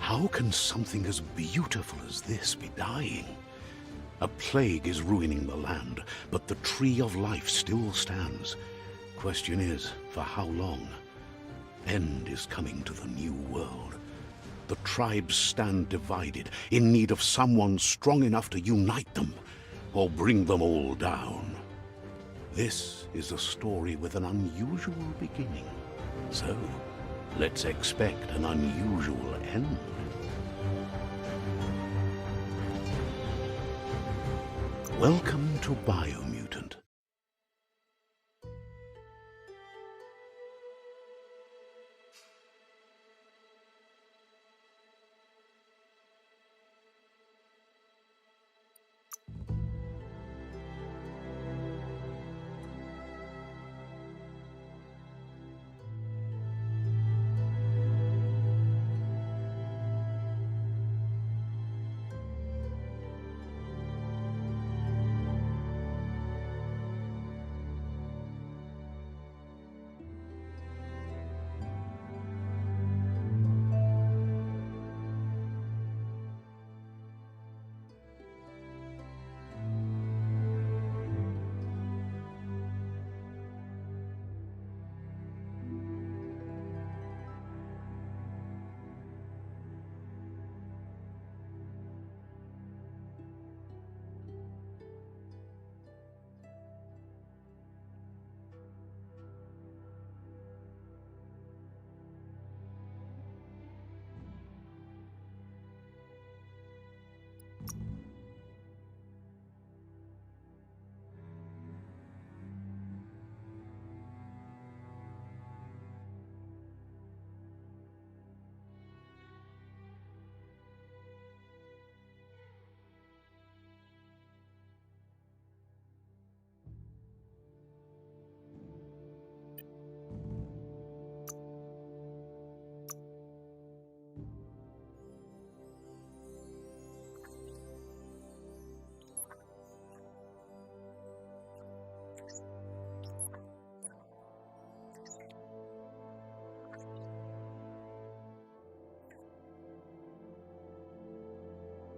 How can something as beautiful as this be dying? A plague is ruining the land, but the tree of life still stands. Question is, for how long? End is coming to the new world. The tribes stand divided, in need of someone strong enough to unite them, or bring them all down. This is a story with an unusual beginning. So, let's expect an unusual end. Welcome to Biomutant.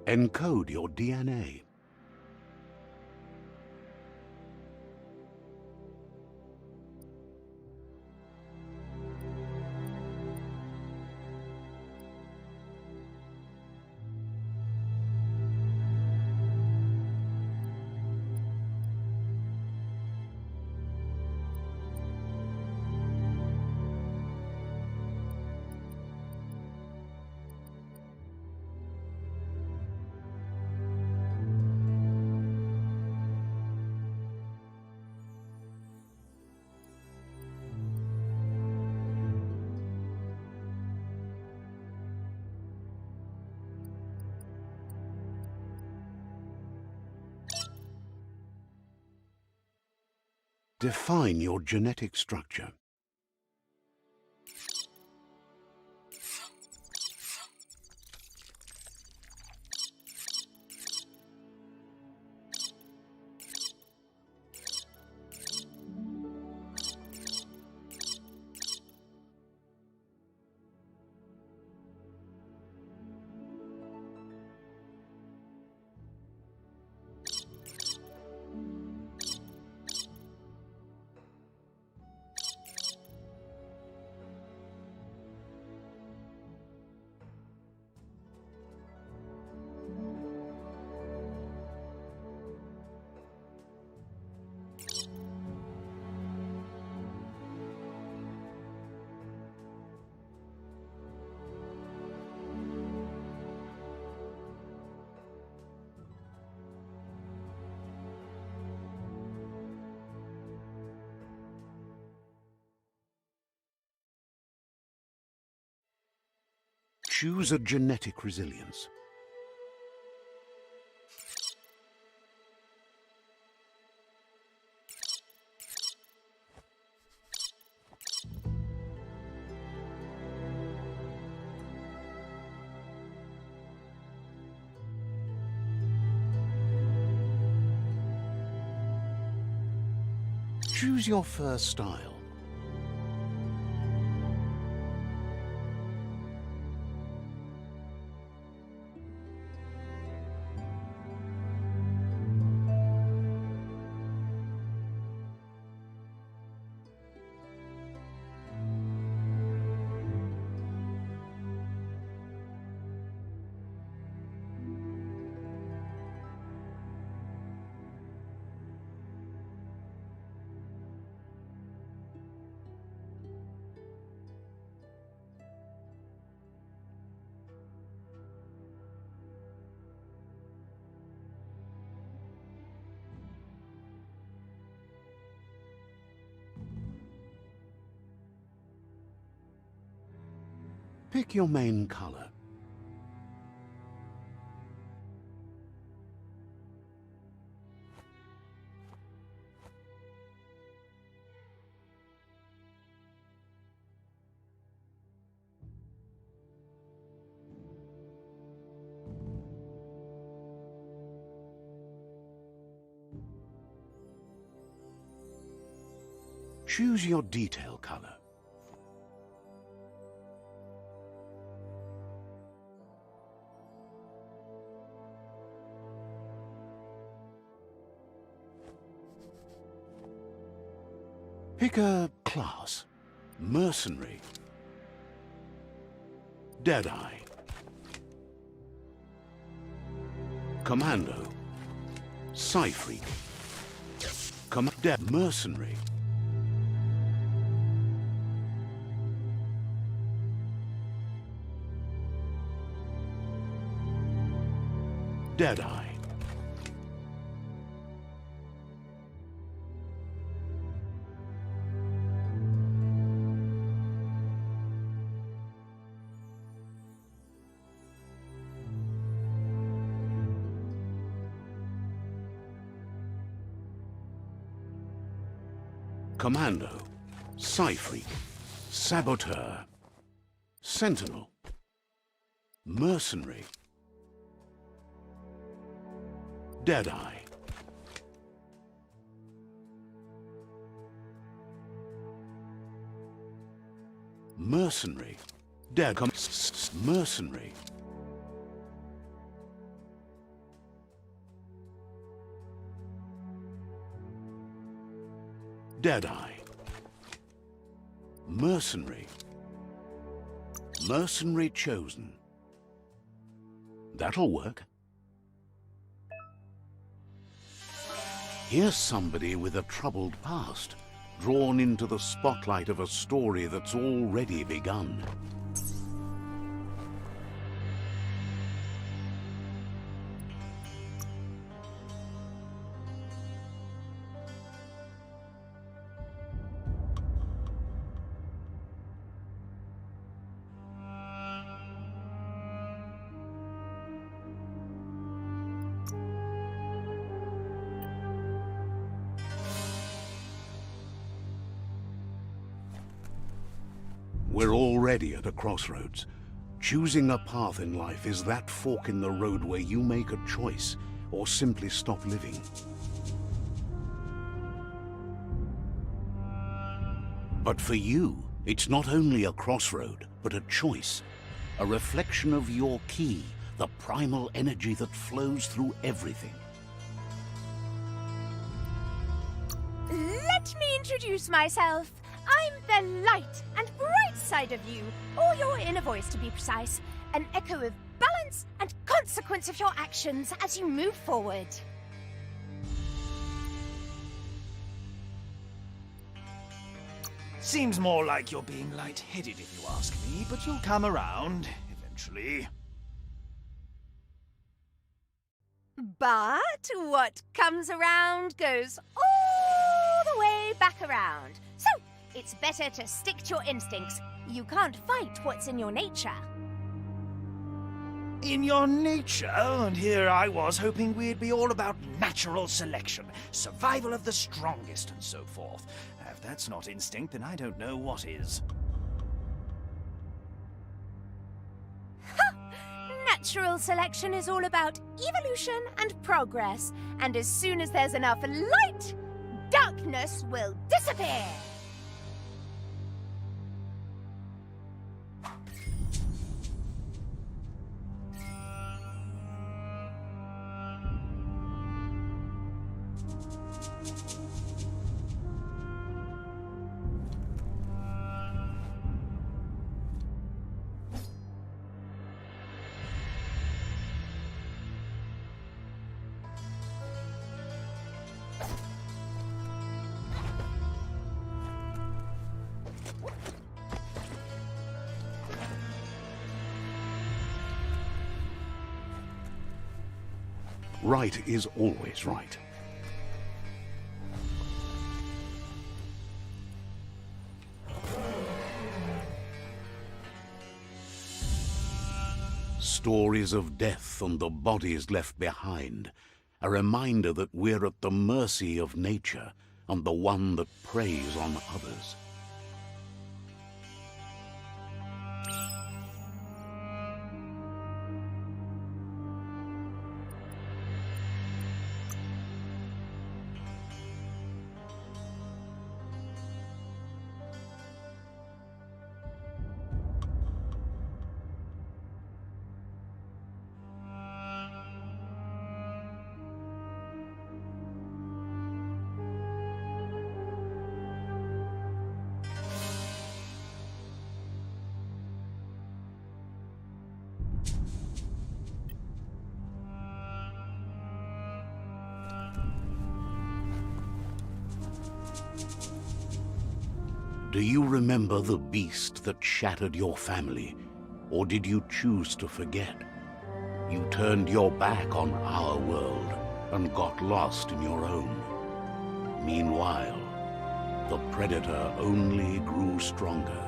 Encode your DNA. Define your genetic structure. Choose a genetic resilience. Choose your first style. Pick your main color. Choose your detail color. Pick a class. Mercenary. Deadeye. Commando. Psy-freak. Mercenary. Deadeye. Commando. Psy-freak. Saboteur. Sentinel. Mercenary. Deadeye. Mercenary. Mercenary. Deadeye. Mercenary. Mercenary chosen. That'll work. Here's somebody with a troubled past, drawn into the spotlight of a story that's already begun. We're already at a crossroads. Choosing a path in life is that fork in the road where you make a choice or simply stop living. But for you, it's not only a crossroad, but a choice. A reflection of your ki, the primal energy that flows through everything. Let me introduce myself. I'm the light and bright side of you, or your inner voice to be precise, an echo of balance and consequence of your actions as you move forward. Seems more like you're being light-headed if you ask me, but you'll come around eventually. But what comes around goes all the way back around. So, it's better to stick to your instincts. You can't fight what's in your nature. In your nature? And here I was hoping we'd be all about natural selection, survival of the strongest, and so forth. If that's not instinct, then I don't know what is. Natural selection is all about evolution and progress. And as soon as there's enough light, darkness will disappear. Right is always right. Stories of death and the bodies left behind. A reminder that we're at the mercy of nature and the one that preys on others. Do you remember the beast that shattered your family, or did you choose to forget? You turned your back on our world and got lost in your own. Meanwhile, the Predator only grew stronger.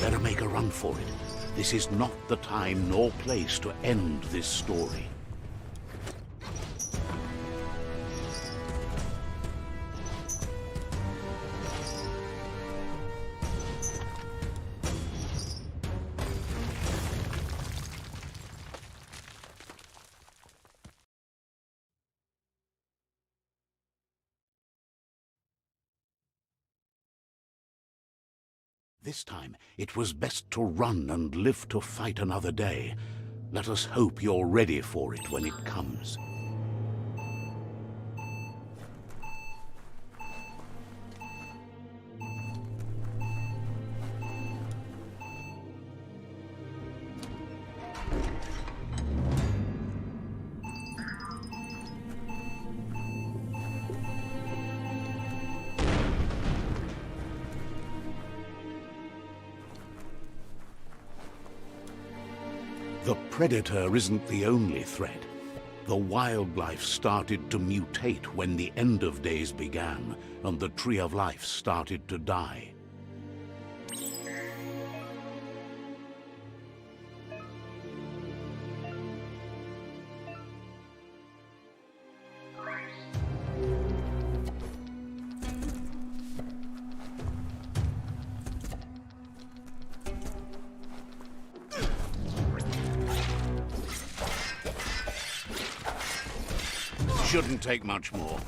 Better make a run for it. This is not the time nor place to end this story. This time, it was best to run and live to fight another day. Let us hope you're ready for it when it comes. The Predator isn't the only threat. The wildlife started to mutate when the end of days began, and the Tree of Life started to die. Shouldn't take much more.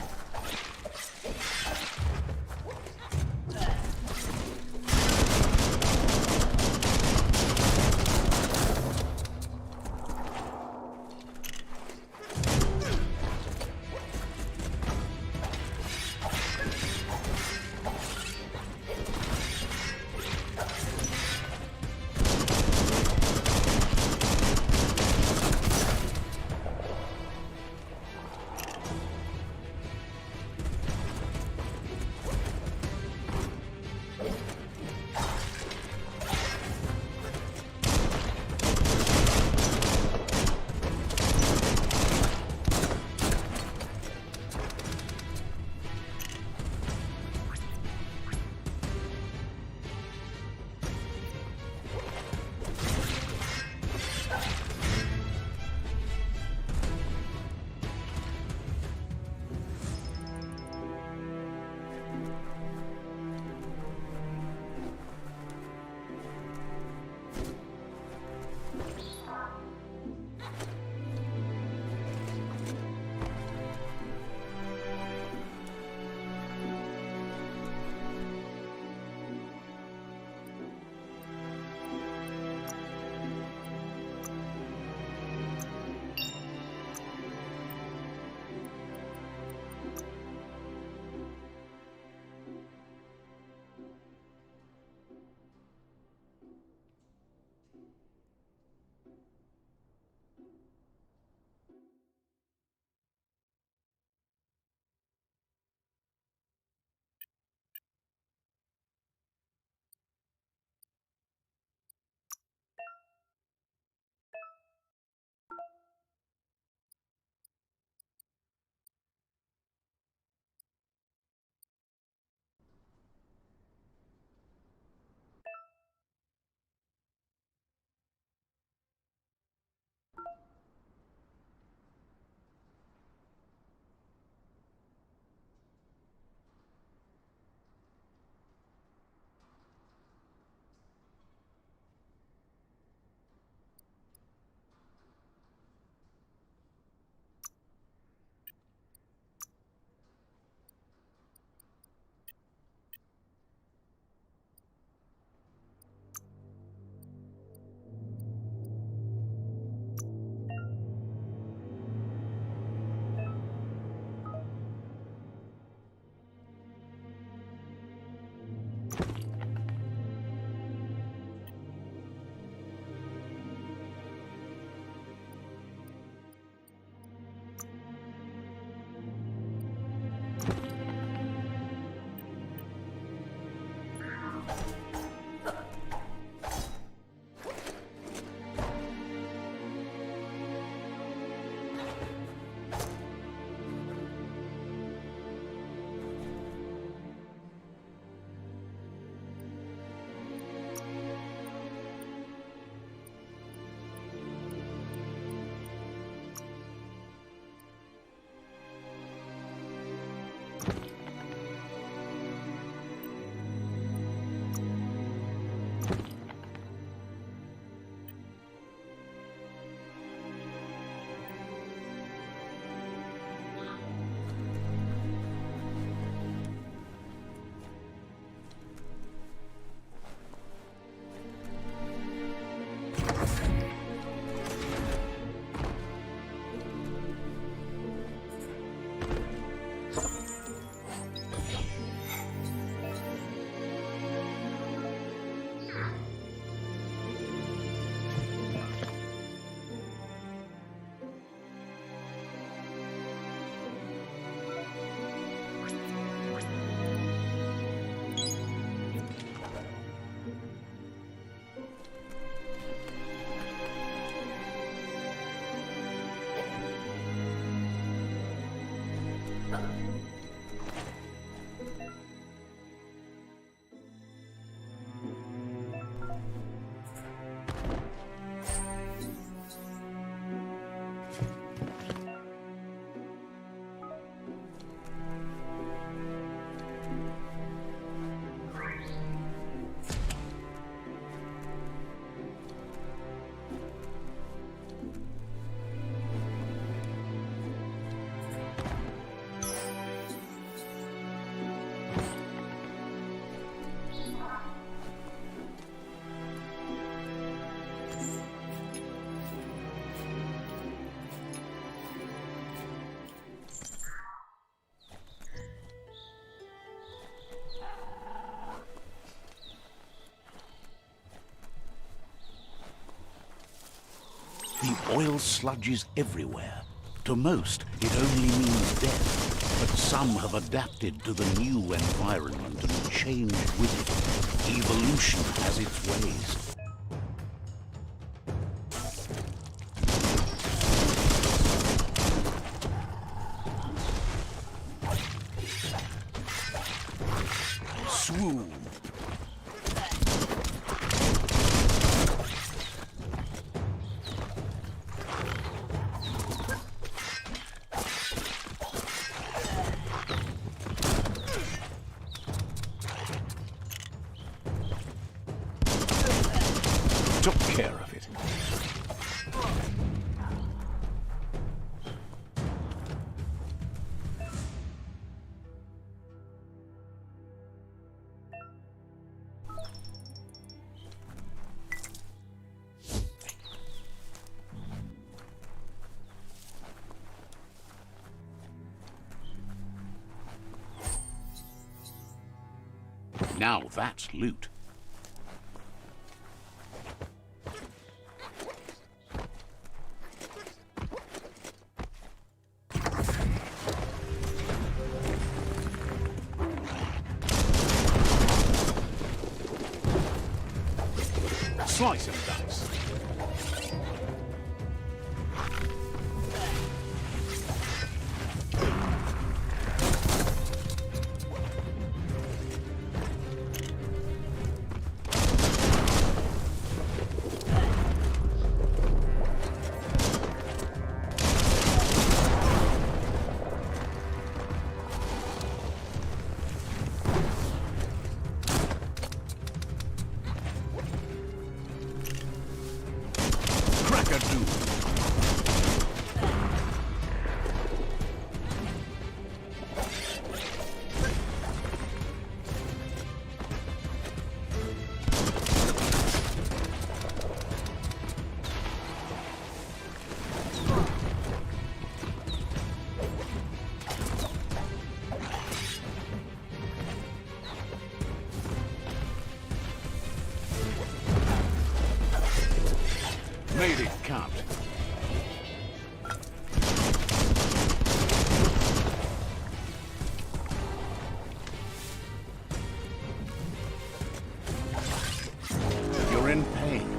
The oil sludges everywhere. To most, it only means death, but some have adapted to the new environment and changed with it. Evolution has its ways. Swoon. Took care of it. Now that's loot. Slice and dice. Made it count. You're in pain.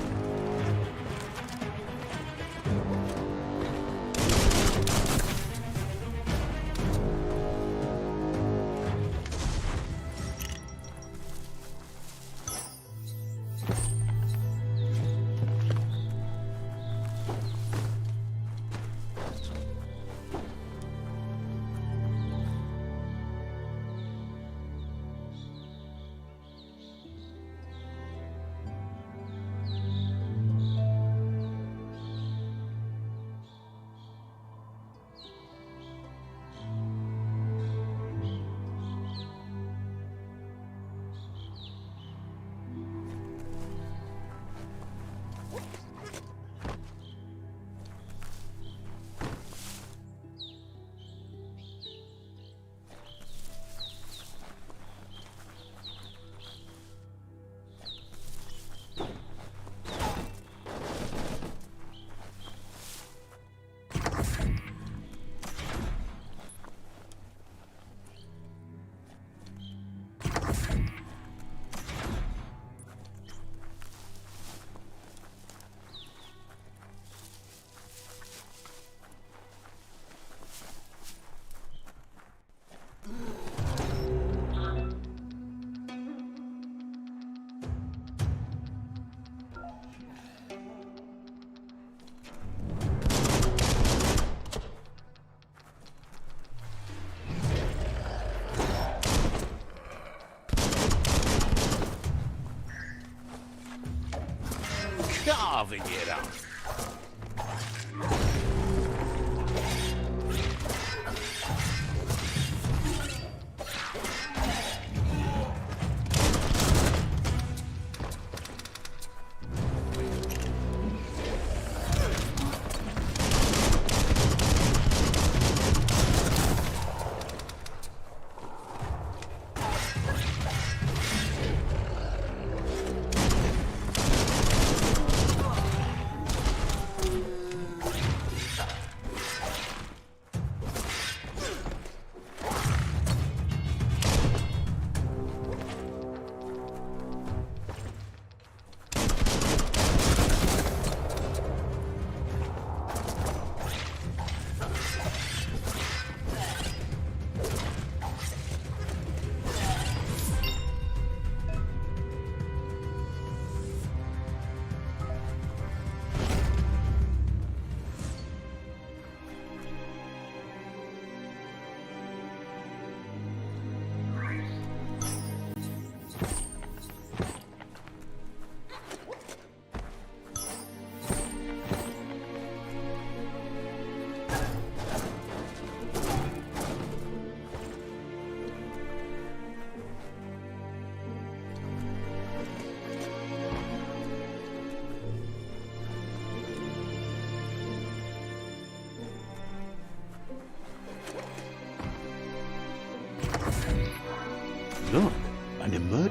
Carving it up.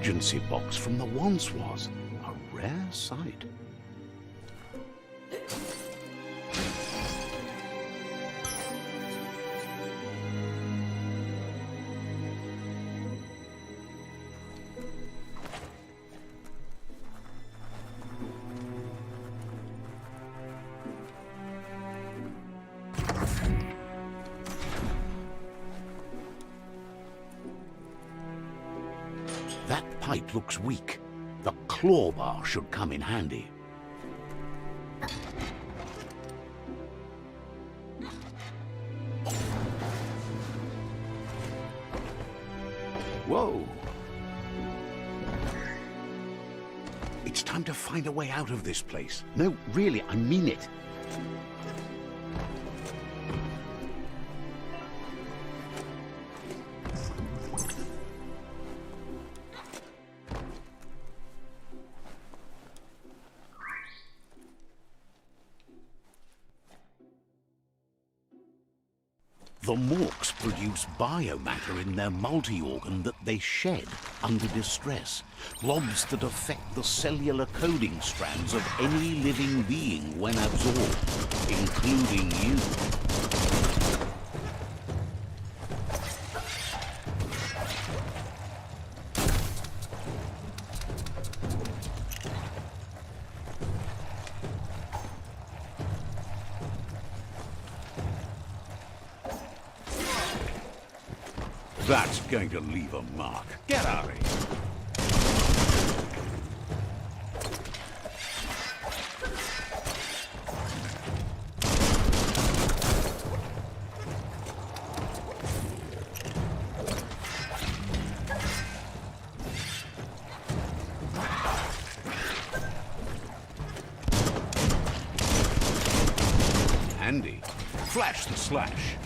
emergency box from the once was. A rare sight. That pipe looks weak. The claw bar should come in handy. Whoa! It's time to find a way out of this place. No, really, I mean it. The Morks produce biomatter in their multi-organ that they shed under distress. Blobs that affect the cellular coding strands of any living being when absorbed, including you. That's going to leave a mark. Get out of here. Handy. Flash the slash.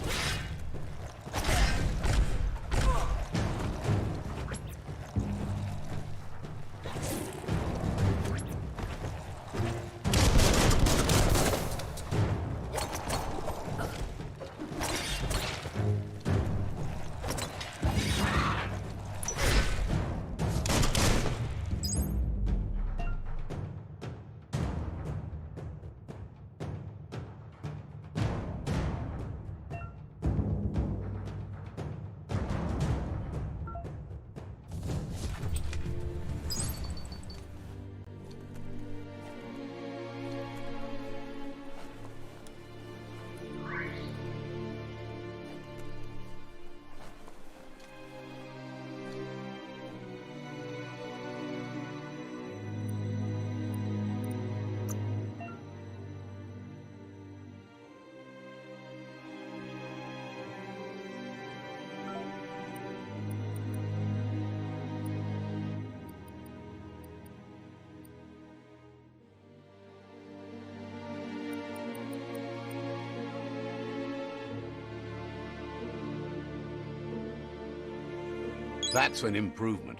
That's an improvement.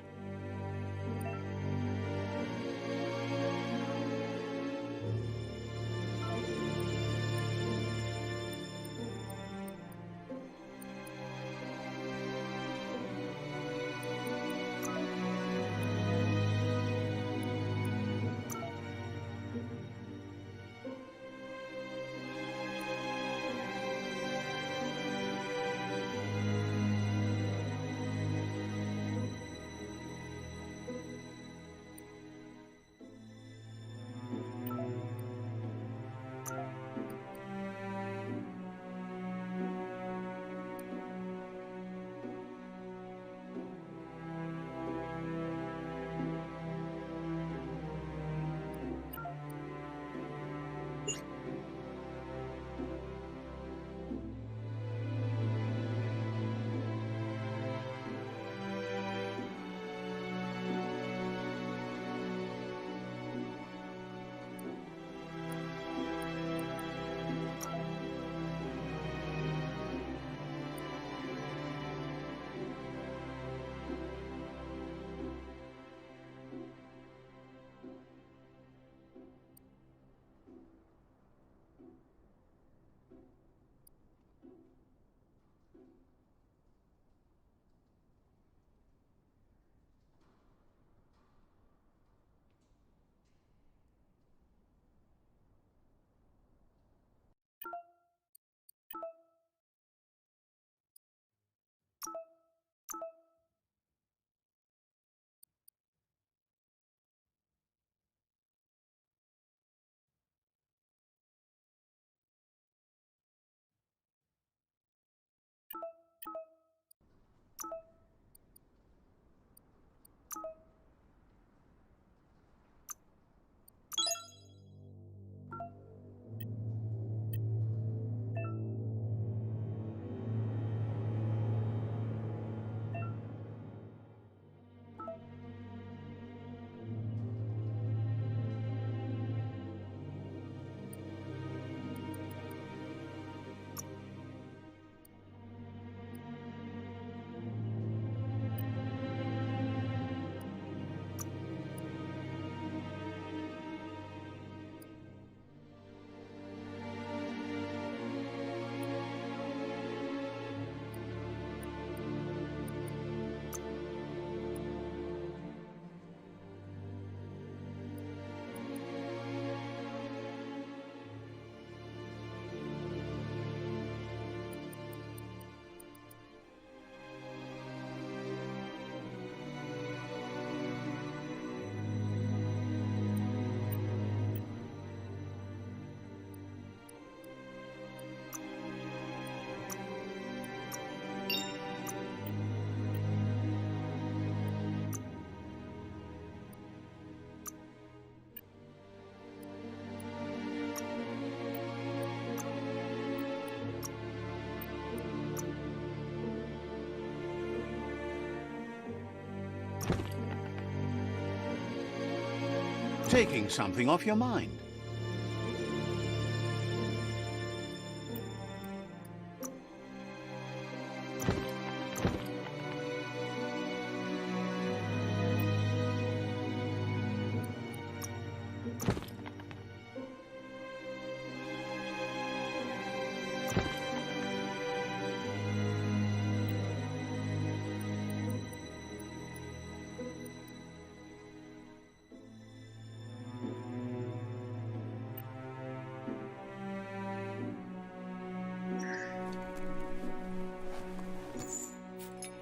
taking something off your mind.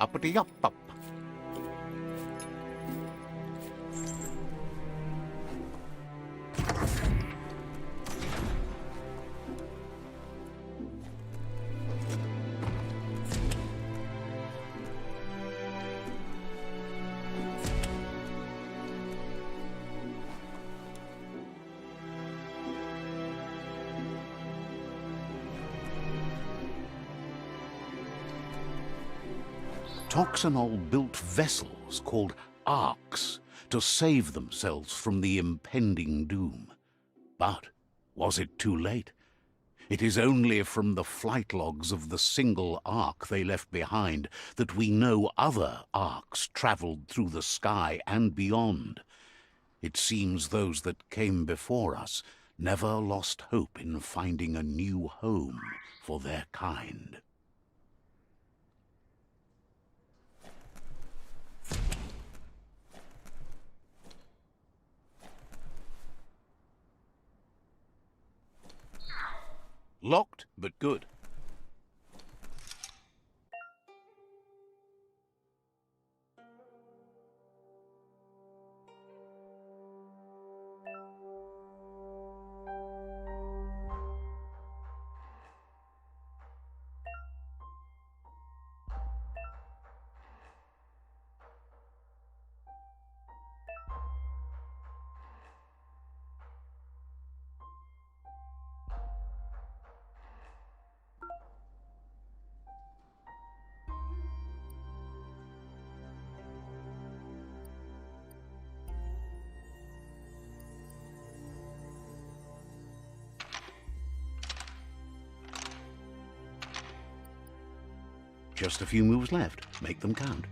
Uppity up up. Toxanol built vessels called arks to save themselves from the impending doom. But was it too late? It is only from the flight logs of the single ark they left behind that we know other arks traveled through the sky and beyond. It seems those that came before us never lost hope in finding a new home for their kind. Locked, but good. Just a few moves left. Make them count.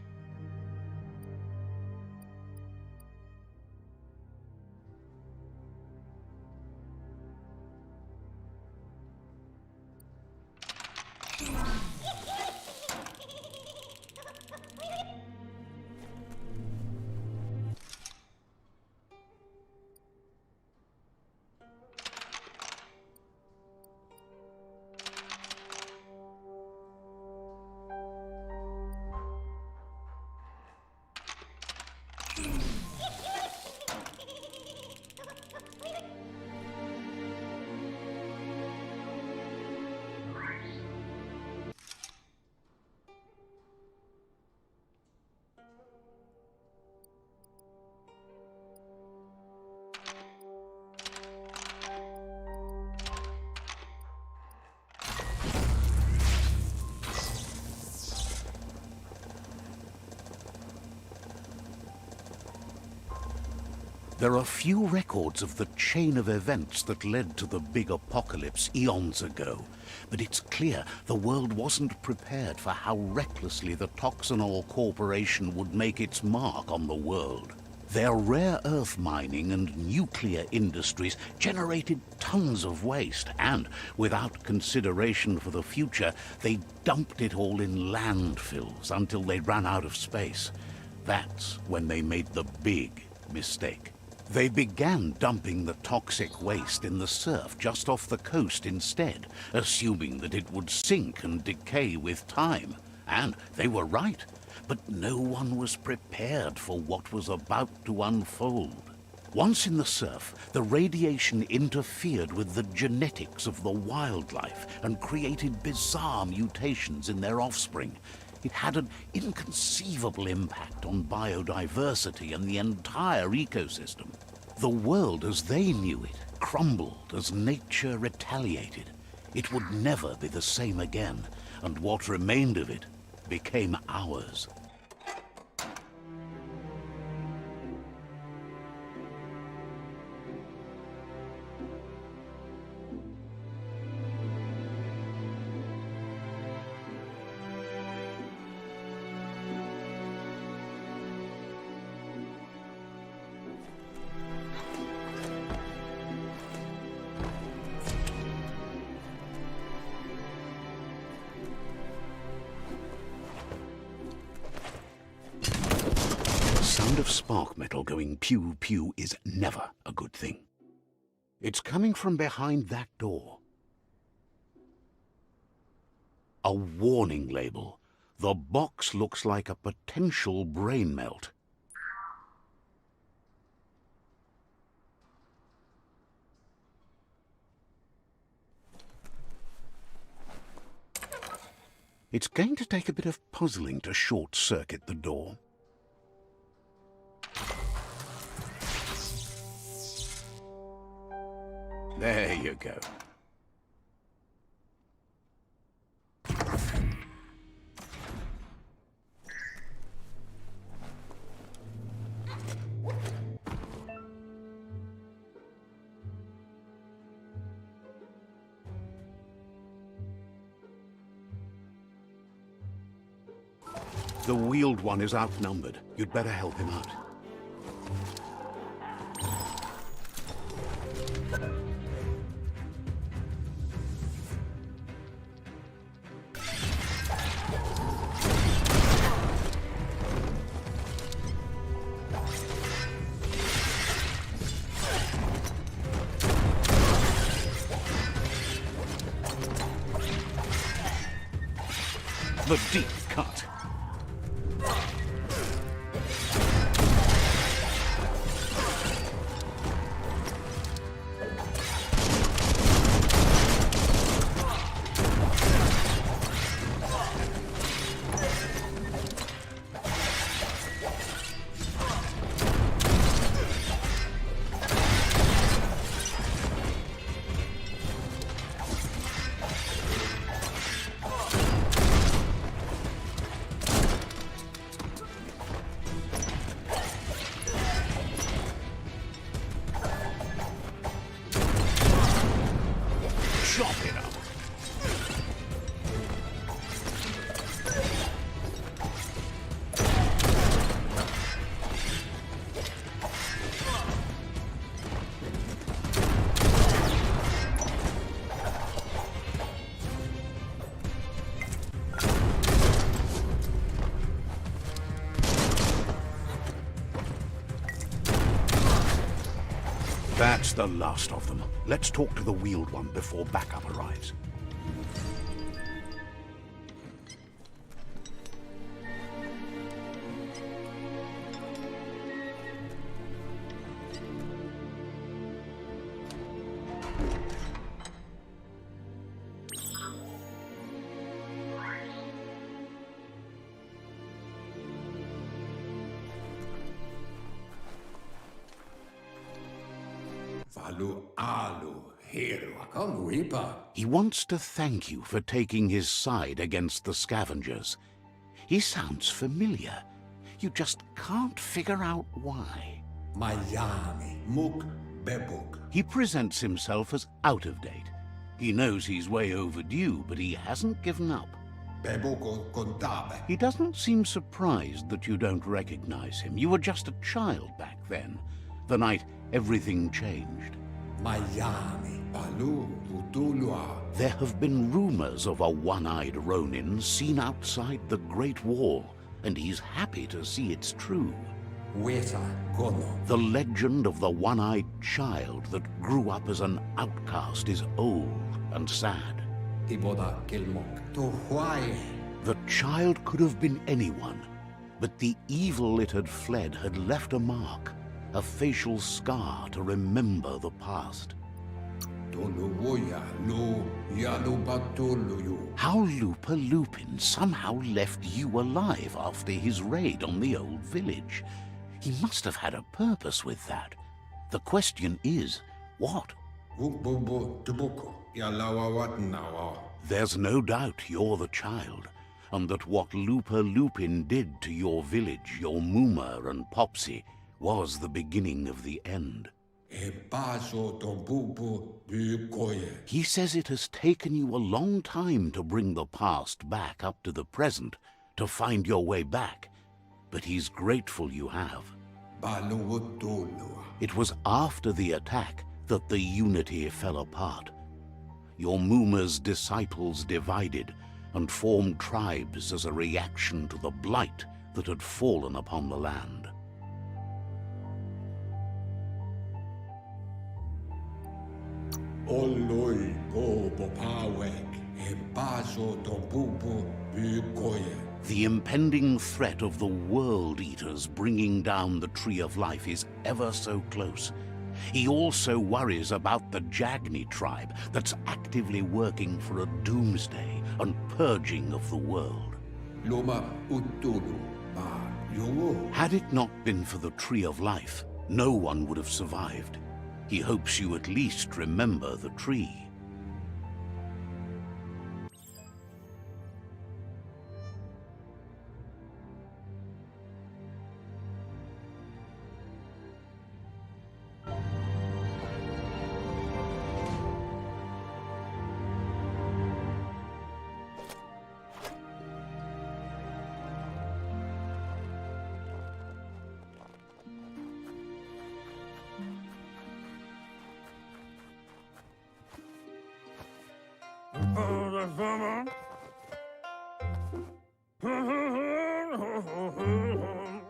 There are few records of the chain of events that led to the big apocalypse eons ago, but it's clear the world wasn't prepared for how recklessly the Toxanol Corporation would make its mark on the world. Their rare earth mining and nuclear industries generated tons of waste, and, without consideration for the future, they dumped it all in landfills until they ran out of space. That's when they made the big mistake. They began dumping the toxic waste in the surf just off the coast instead, assuming that it would sink and decay with time. And they were right, but no one was prepared for what was about to unfold. Once in the surf, the radiation interfered with the genetics of the wildlife and created bizarre mutations in their offspring. It had an inconceivable impact on biodiversity and the entire ecosystem. The world as they knew it crumbled as nature retaliated. It would never be the same again, and what remained of it became ours. sound of spark metal going pew-pew is never a good thing. It's coming from behind that door. A warning label. The box looks like a potential brain melt. It's going to take a bit of puzzling to short-circuit the door. There you go. The wheeled one is outnumbered. You'd better help him out. The deep cut. Chop it up. That's the last of them. Let's talk to the wheeled one before backup arrives. He wants to thank you for taking his side against the scavengers. He sounds familiar. You just can't figure out why. Miami, Muk Bebuk. He presents himself as out of date. He knows he's way overdue, but he hasn't given up. Bebuk Contabe. He doesn't seem surprised that you don't recognize him. You were just a child back then, the night everything changed. Miami, Palu, Utulua. There have been rumors of a one-eyed Ronin seen outside the Great Wall, and he's happy to see it's true. Weta Gono. The legend of the one-eyed child that grew up as an outcast is old and sad. Tiboda Kilmok. To Hawaii. The child could have been anyone, but the evil it had fled had left a mark, a facial scar to remember the past. Toluwoya, Lu, Yalubatuluyu. How Lupa Lupin somehow left you alive after his raid on the old village. He must have had a purpose with that. The question is, what? Ukbubu Tubuko, Yalawawatnawa. There's no doubt you're the child, and that what Lupa Lupin did to your village, your Muma and Popsy, was the beginning of the end. He says it has taken you a long time to bring the past back up to the present, to find your way back, but he's grateful you have. It was after the attack that the unity fell apart. Your Muma's disciples divided and formed tribes as a reaction to the blight that had fallen upon the land. Oloi go bopawek. E baso do bubu bukoye. The impending threat of the World Eaters bringing down the Tree of Life is ever so close. He also worries about the Jagni tribe that's actively working for a doomsday and purging of the world. Loma utulu ba yowo. Had it not been for the Tree of Life, no one would have survived. He hopes you at least remember the tree.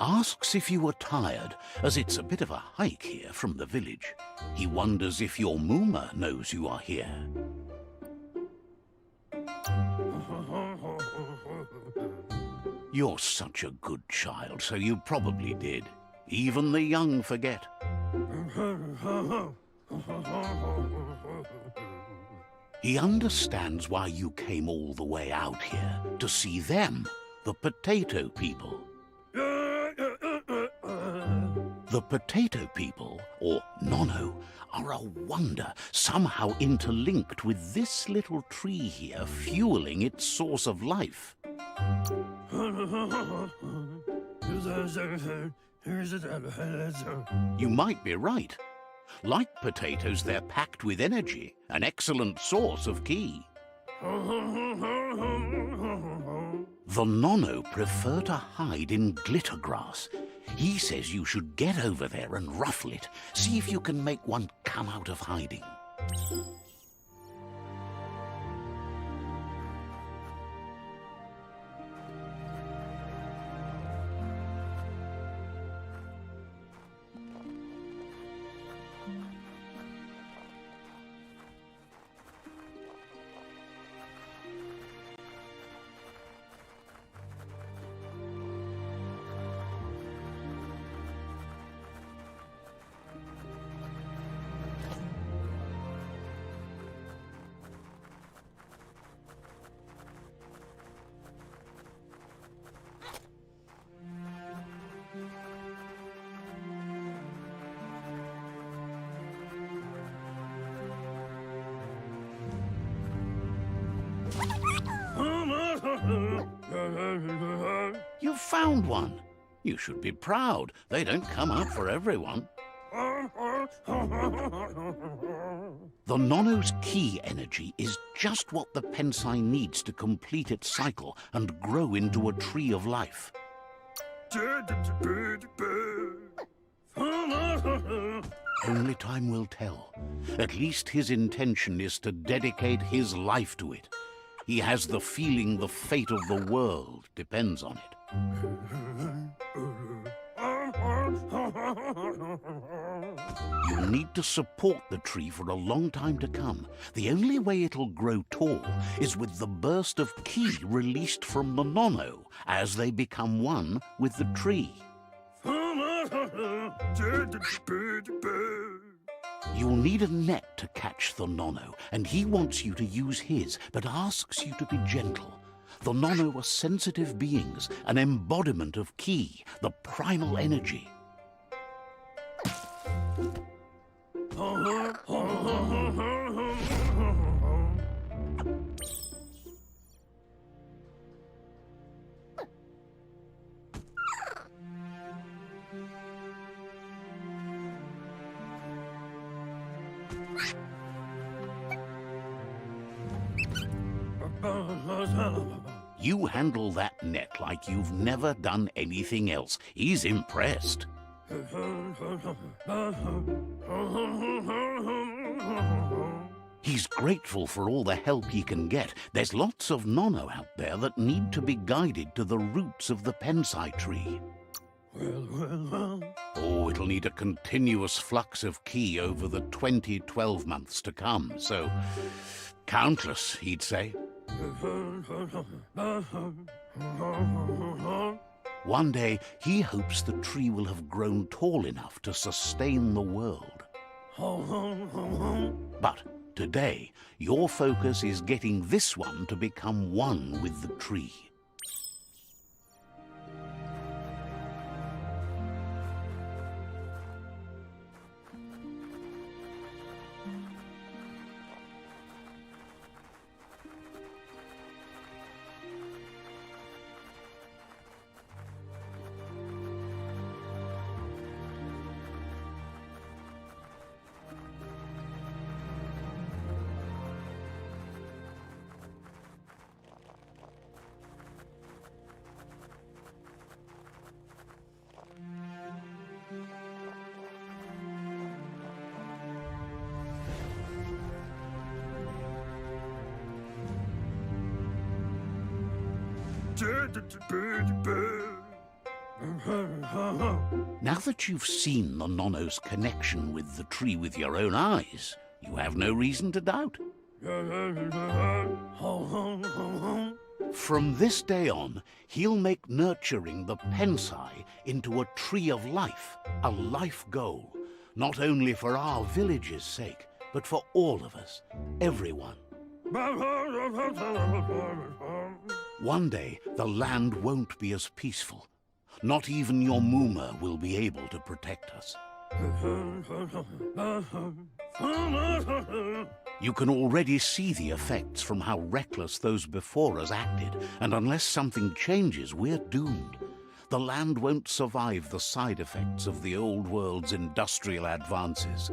Asks if you are tired, as it's a bit of a hike here from the village. He wonders if your Mooma knows you are here. You're such a good child, so you probably did. Even the young forget. He understands why you came all the way out here, to see them, the potato people. The potato people, or Nono, are a wonder, somehow interlinked with this little tree here, fueling its source of life. You might be right. Like potatoes, they're packed with energy, an excellent source of ki. The Nono prefer to hide in glitter grass. He says you should get over there and ruffle it. See if you can make one come out of hiding. You found one. You should be proud. They don't come out for everyone. The Nono's ki energy is just what the Pensai needs to complete its cycle and grow into a tree of life. Only time will tell. At least his intention is to dedicate his life to it. He has the feeling the fate of the world depends on it. You'll need to support the tree for a long time to come. The only way it'll grow tall is with the burst of ki released from the Nono as they become one with the tree. You'll need a net to catch the Nono, and he wants you to use his, but asks you to be gentle. The Nono are sensitive beings, an embodiment of ki, the primal energy. You handle that net like you've never done anything else. He's impressed. He's grateful for all the help he can get. There's lots of Nono out there that need to be guided to the roots of the Pensai tree. Oh, it'll need a continuous flux of ki over the 12 months to come, so countless, he'd say. One day, he hopes the tree will have grown tall enough to sustain the world. But today, your focus is getting this one to become one with the tree. Now that you've seen the Nonno's connection with the tree with your own eyes, you have no reason to doubt. From this day on, he'll make nurturing the Pensai into a tree of life, a life goal, not only for our village's sake, but for all of us, everyone. One day, the land won't be as peaceful. Not even your Muma will be able to protect us. You can already see the effects from how reckless those before us acted, and unless something changes, we're doomed. The land won't survive the side effects of the old world's industrial advances.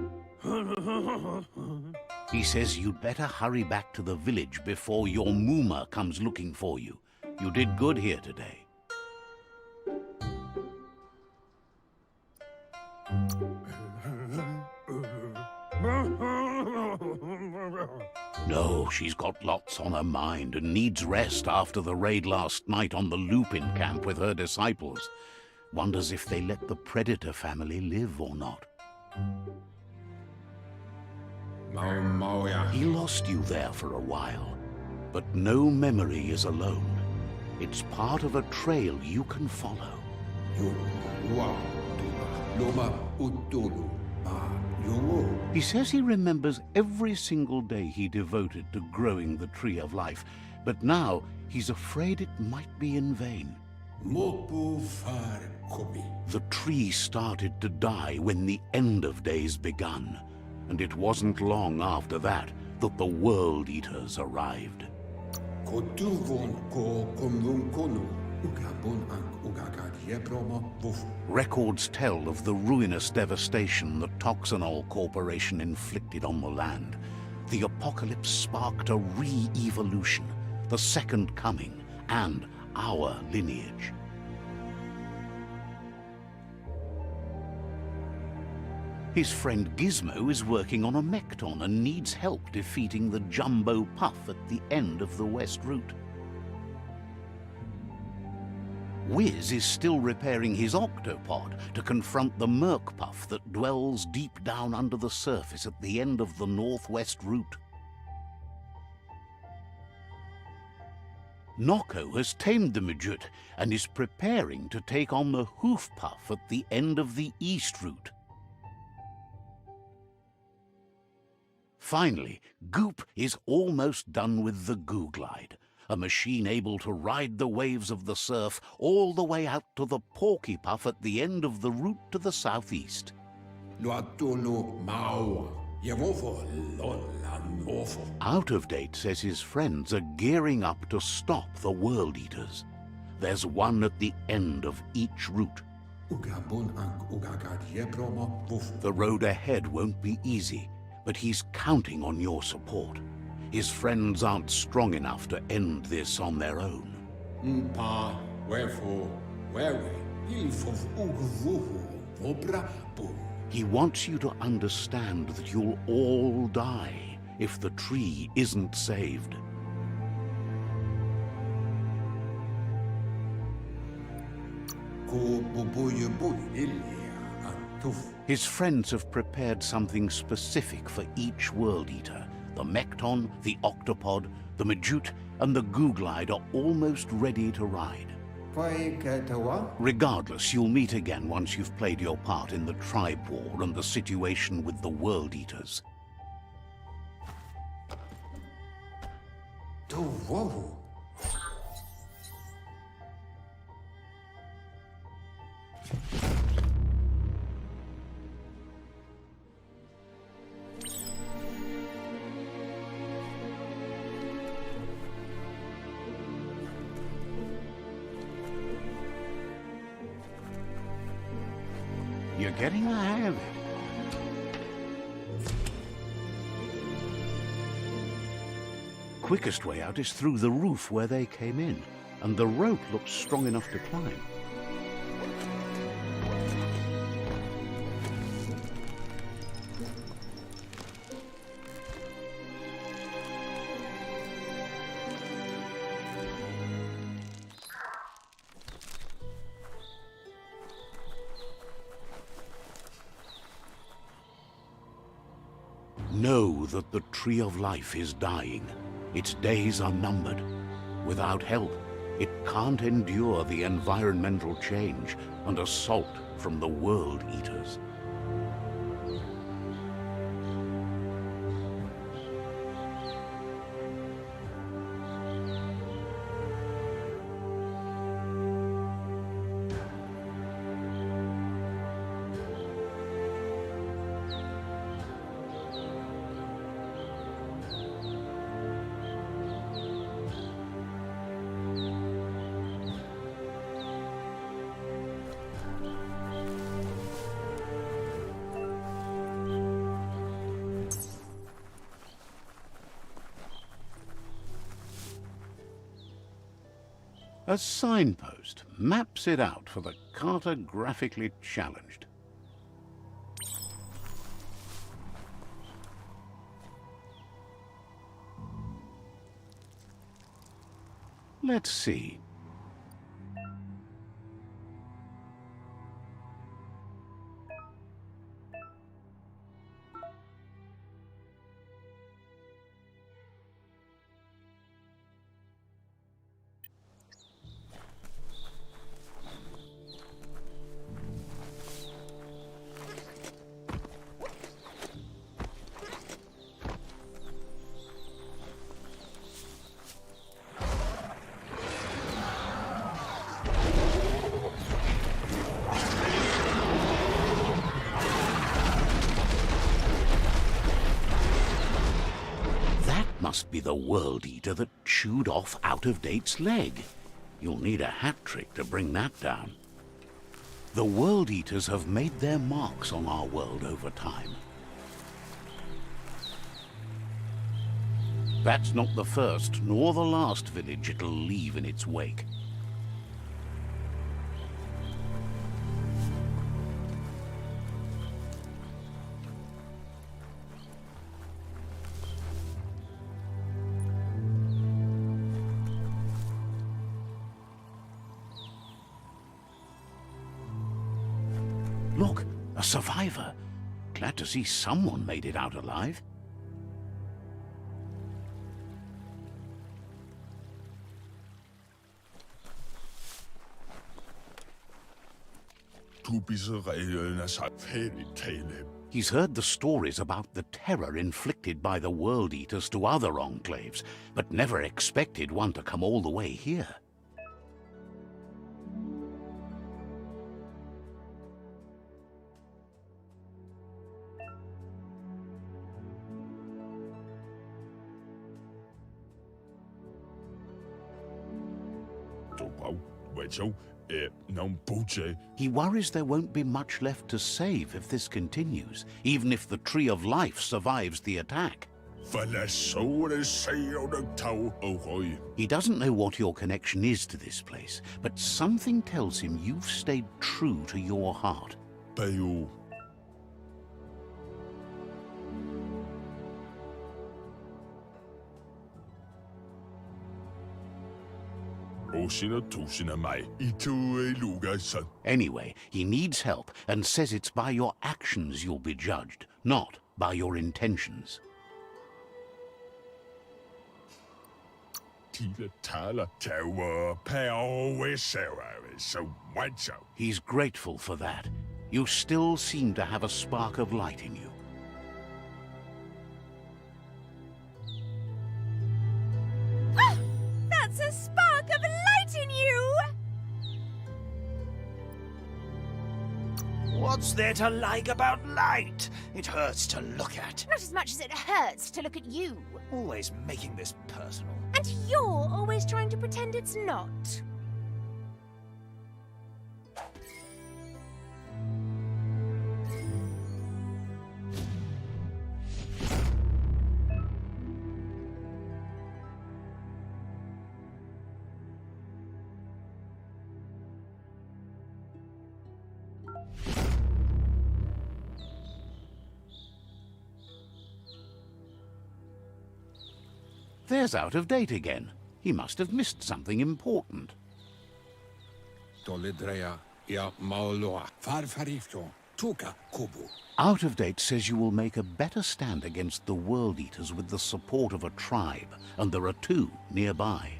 He says you'd better hurry back to the village before your Muma comes looking for you. You did good here today. No, she's got lots on her mind and needs rest after the raid last night on the Lupin camp with her disciples. Wonders if they let the Predator family live or not. He lost you there for a while, but no memory is alone. It's part of a trail you can follow. He says he remembers every single day he devoted to growing the Tree of Life, but now he's afraid it might be in vain. The tree started to die when the end of days begun, and it wasn't long after that that the World Eaters arrived. Records tell of the ruinous devastation the Toxanol Corporation inflicted on the land. The apocalypse sparked a re-evolution, the Second Coming, and our lineage. His friend Gizmo is working on a Mekton and needs help defeating the Jumbo Puff at the end of the West Route. Wiz is still repairing his octopod to confront the Merc Puff that dwells deep down under the surface at the end of the Northwest Route. Noko has tamed the Midget and is preparing to take on the Hoof Puff at the end of the East Route. Finally, Goop is almost done with the Goo Glide, a machine able to ride the waves of the surf all the way out to the Porky Puff at the end of the route to the southeast. Out of Date says his friends are gearing up to stop the World Eaters. There's one at the end of each route. The road ahead won't be easy, but he's counting on your support. His friends aren't strong enough to end this on their own. He wants you to understand that you'll all die if the tree isn't saved. ko bubuya builia atuf. His friends have prepared something specific for each World Eater. The Mekton, the Octopod, the Majute, and the Googlide are almost ready to ride. Fai katawa? Regardless, you'll meet again once you've played your part in the tribe war and the situation with the World Eaters. To wohu. You're getting the hang of it. Quickest way out is through the roof where they came in, and the rope looks strong enough to climb. Know that the Tree of Life is dying. Its days are numbered. Without help, it can't endure the environmental change and assault from the World Eaters. A signpost maps it out for the cartographically challenged. Let's see. Must be the World Eater that chewed off Out-of-Date's leg. You'll need a hat trick to bring that down. The World Eaters have made their marks on our world over time. That's not the first nor the last village it'll leave in its wake. Look, a survivor. Glad to see someone made it out alive. He's heard the stories about the terror inflicted by the World Eaters to other enclaves, but never expected one to come all the way here. He worries there won't be much left to save if this continues, even if the Tree of Life survives the attack. He doesn't know what your connection is to this place, but something tells him you've stayed true to your heart. Anyway, he needs help and says it's by your actions you'll be judged, not by your intentions. He's grateful for that. You still seem to have a spark of light in you. That's a spark of light in you! What's there to like about light? It hurts to look at. Not as much as it hurts to look at you. Always making this personal. And you're always trying to pretend it's not. There's Out of Date again. He must have missed something important. Toledrea ia maoloa. Farfarifto. Tuka kubu. Out of Date says you will make a better stand against the World Eaters with the support of a tribe, and there are two nearby.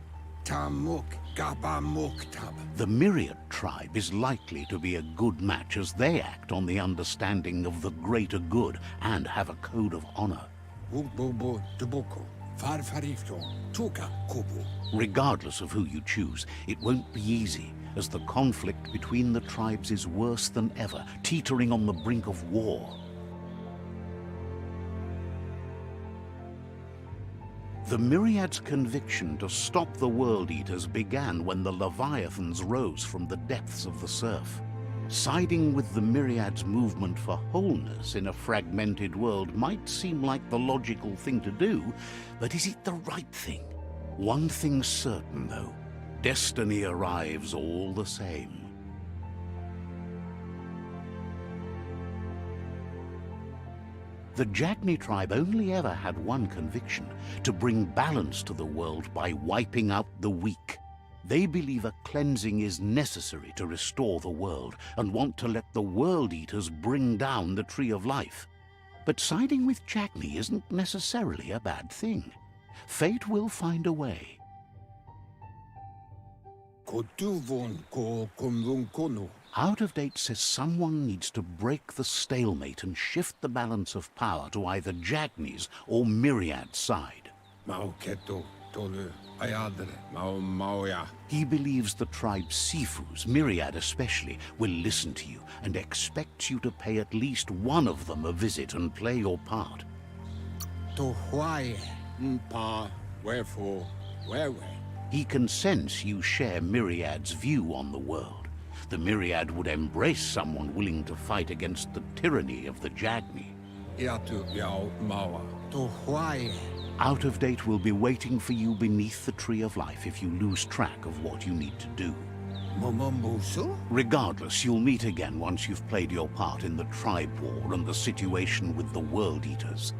Tamuk gabamuktab. The Myriad tribe is likely to be a good match as they act on the understanding of the greater good and have a code of honor. Bubu dubuku. Farfarifto. Tuka kubu. Regardless of who you choose, it won't be easy, as the conflict between the tribes is worse than ever, teetering on the brink of war. The Myriad's conviction to stop the World Eaters began when the Leviathans rose from the depths of the surf. Siding with the Myriad's movement for wholeness in a fragmented world might seem like the logical thing to do, but is it the right thing? One thing's certain, though. Destiny arrives all the same. The Jagni tribe only ever had one conviction: to bring balance to the world by wiping out the weak. They believe a cleansing is necessary to restore the world, and want to let the World Eaters bring down the Tree of Life. But siding with Jagni isn't necessarily a bad thing. Fate will find a way. Kotuvon ko kumvunkono. Out of Date says someone needs to break the stalemate and shift the balance of power to either Jagni's or Myriad's side. Mauketo tolu ayadre maoya. He believes the tribe's Sifus, Myriad especially, will listen to you and expects you to pay at least one of them a visit and play your part. To why mpa wherefore where. He can sense you share Myriad's view on the world. The Myriad would embrace someone willing to fight against the tyranny of the Jagni. Iatu yao mawa. To why. Out of Date will be waiting for you beneath the Tree of Life if you lose track of what you need to do. Momombusu? Regardless, you'll meet again once you've played your part in the tribe war and the situation with the World Eaters.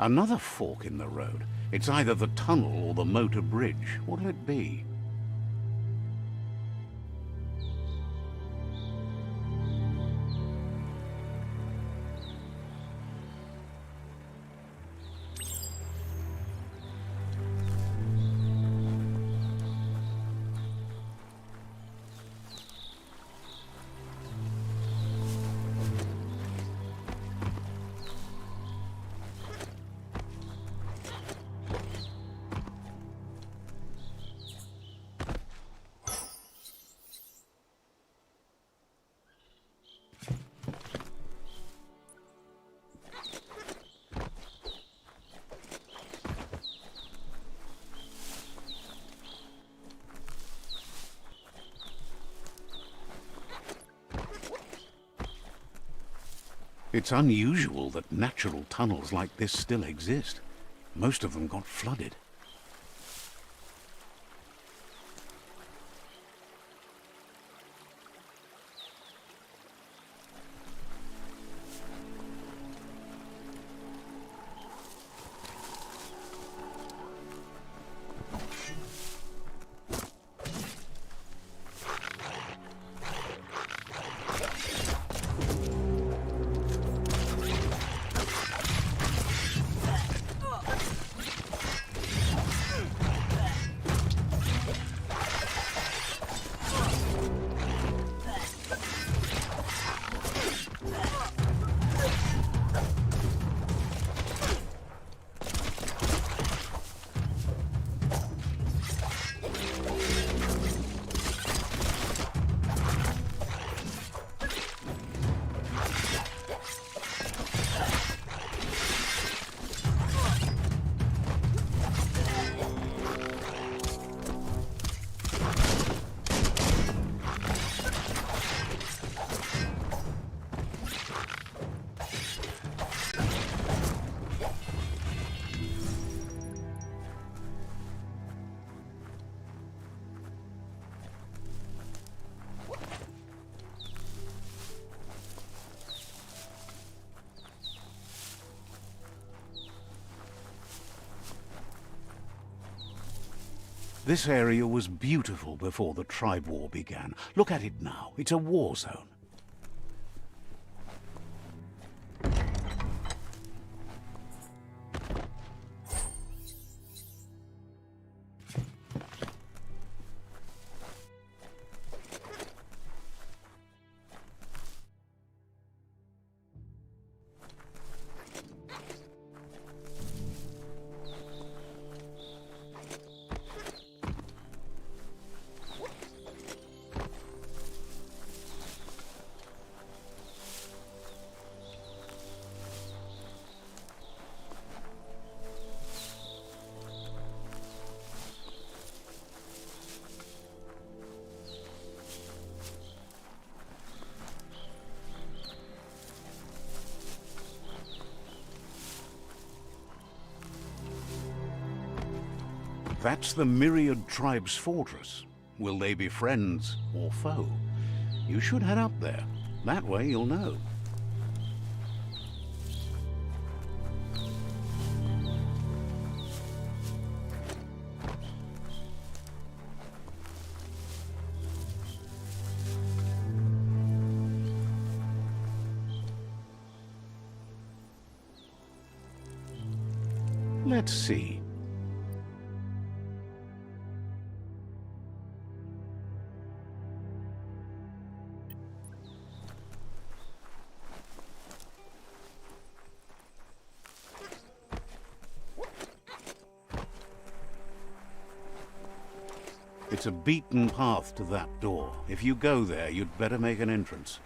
Another fork in the road. It's either the tunnel or the motor bridge. What'll it be? It's unusual that natural tunnels like this still exist. Most of them got flooded. This area was beautiful before the tribe war began. Look at it now. It's a war zone. That's the Myriad Tribe's fortress. Will they be friends or foe? You should head up there. That way you'll know. Let's see. It's a beaten path to that door. If you go there, you'd better make an entrance.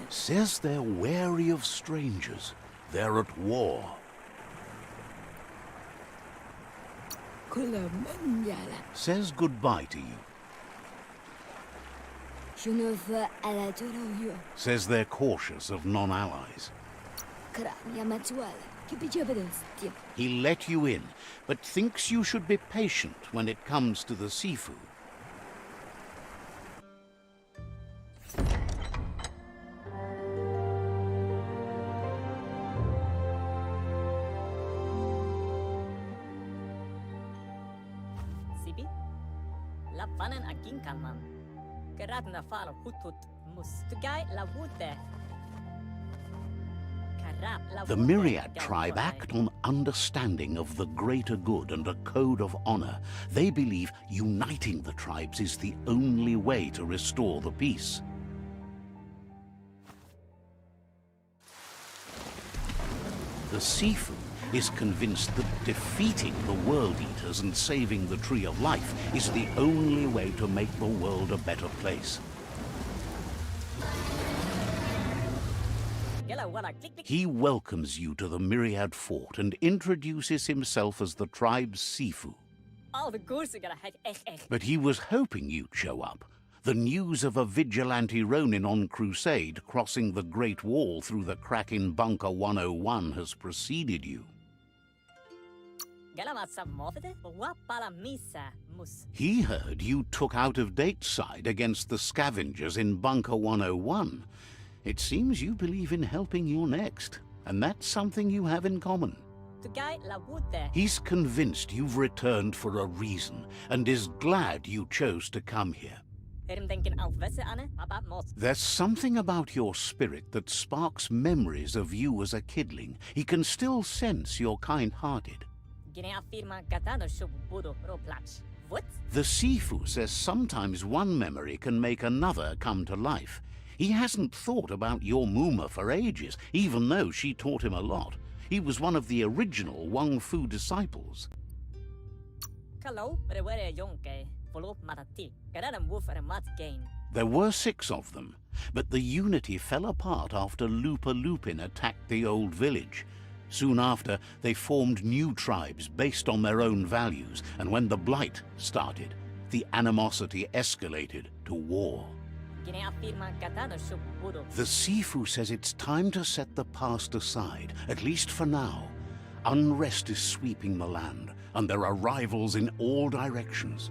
Says they're wary of strangers. They're at war. Says goodbye to you. Says they're cautious of non-allies. He let you in, but thinks you should be patient when it comes to the seafood. la fanen a ginkalman. Geradna fal hutut mus. Tugai la wute. The Myriad tribe act on understanding of the greater good and a code of honor. They believe uniting the tribes is the only way to restore the peace. The Sifu is convinced that defeating the World Eaters and saving the Tree of Life is the only way to make the world a better place. He welcomes you to the Myriad Fort and introduces himself as the tribe's Sifu. But he was hoping you'd show up. The news of a vigilante Ronin on crusade crossing the Great Wall through the crack in Bunker 101 has preceded you. He heard you took out-of-date side against the scavengers in Bunker 101. It seems you believe in helping your next, and that's something you have in common. He's convinced you've returned for a reason, and is glad you chose to come here. There's something about your spirit that sparks memories of you as a kidling. He can still sense you're kind-hearted. The Sifu says sometimes one memory can make another come to life. He hasn't thought about your Muma for ages, even though she taught him a lot. He was one of the original Wang Fu disciples. There were 6 of them, but the unity fell apart after Lupa Lupin attacked the old village. Soon after, they formed new tribes based on their own values, and when the Blight started, the animosity escalated to war. The Sifu says it's time to set the past aside, at least for now. Unrest is sweeping the land, and there are rivals in all directions.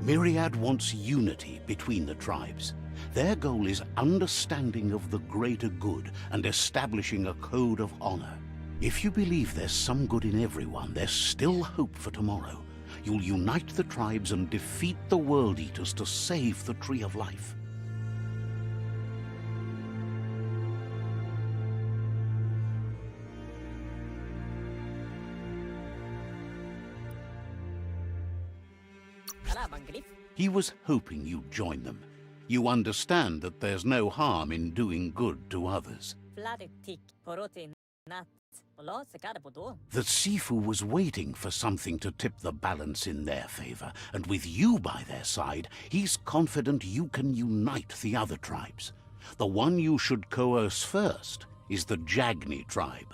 Myriad wants unity between the tribes. Their goal is understanding of the greater good and establishing a code of honor. If you believe there's some good in everyone, there's still hope for tomorrow. You'll unite the tribes and defeat the World Eaters to save the Tree of Life. He was hoping you'd join them. You understand that there's no harm in doing good to others. The Sifu was waiting for something to tip the balance in their favor, and with you by their side, he's confident you can unite the other tribes. The one you should coerce first is the Jagni tribe.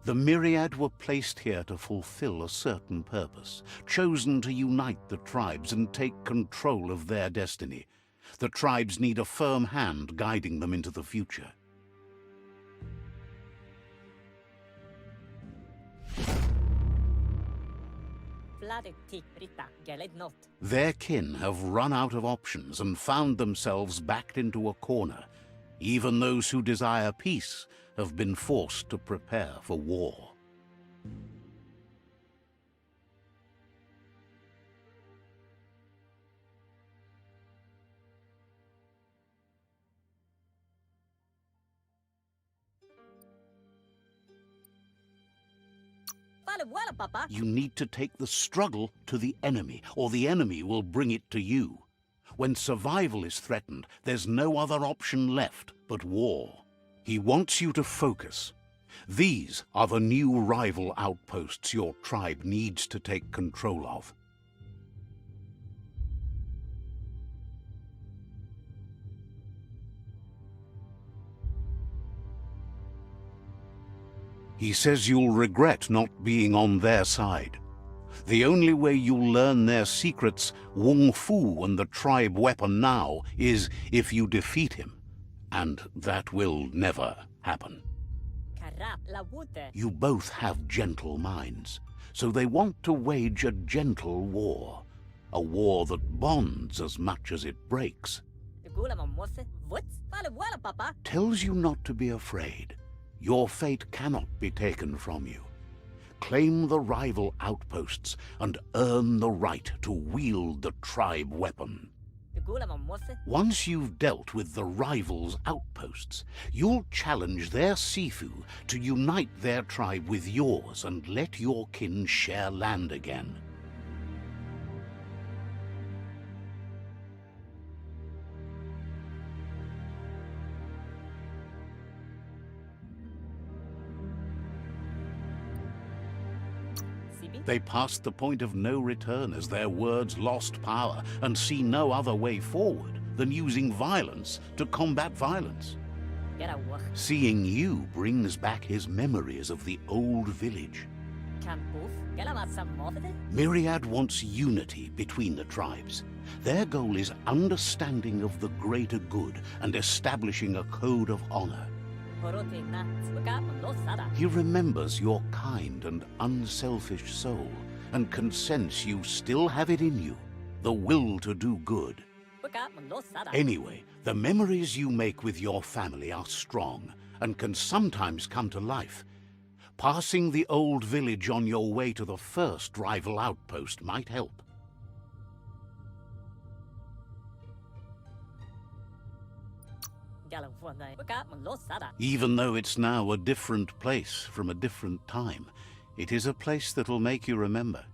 The Myriad were placed here to fulfill a certain purpose, chosen to unite the tribes and take control of their destiny. The tribes need a firm hand guiding them into the future. Their kin have run out of options and found themselves backed into a corner. Even those who desire peace have been forced to prepare for war. You need to take the struggle to the enemy, or the enemy will bring it to you. When survival is threatened, there's no other option left but war. He wants you to focus. These are the new rival outposts your tribe needs to take control of. He says you'll regret not being on their side. The only way you'll learn their secrets, Wung Fu and the tribe weapon now, is if you defeat him. And that will never happen. You both have gentle minds, so they want to wage a gentle war. A war that bonds as much as it breaks. gula mamofe. What's fala wala papa? Tells you not to be afraid. Your fate cannot be taken from you. Claim the rival outposts and earn the right to wield the tribe weapon. The gula mamofe. Once you've dealt with the rivals' outposts, you'll challenge their Sifu to unite their tribe with yours and let your kin share land again. Sibi? They passed the point of no return as their words lost power and see no other way forward than using violence to combat violence. Get a work. Seeing you brings back his memories of the old village. Can both. Get a mat some more of it? Myriad wants unity between the tribes. Their goal is understanding of the greater good and establishing a code of honor. Horote nat. Waka mando sada. He remembers your kind and unselfish soul and can sense you still have it in you, the will to do good. Waka mando sada. Anyway, the memories you make with your family are strong and can sometimes come to life. Passing the old village on your way to the first rival outpost might help. Gala wanda. Waka mando sada. Even though it's now a different place from a different time, it is a place that'll make you remember.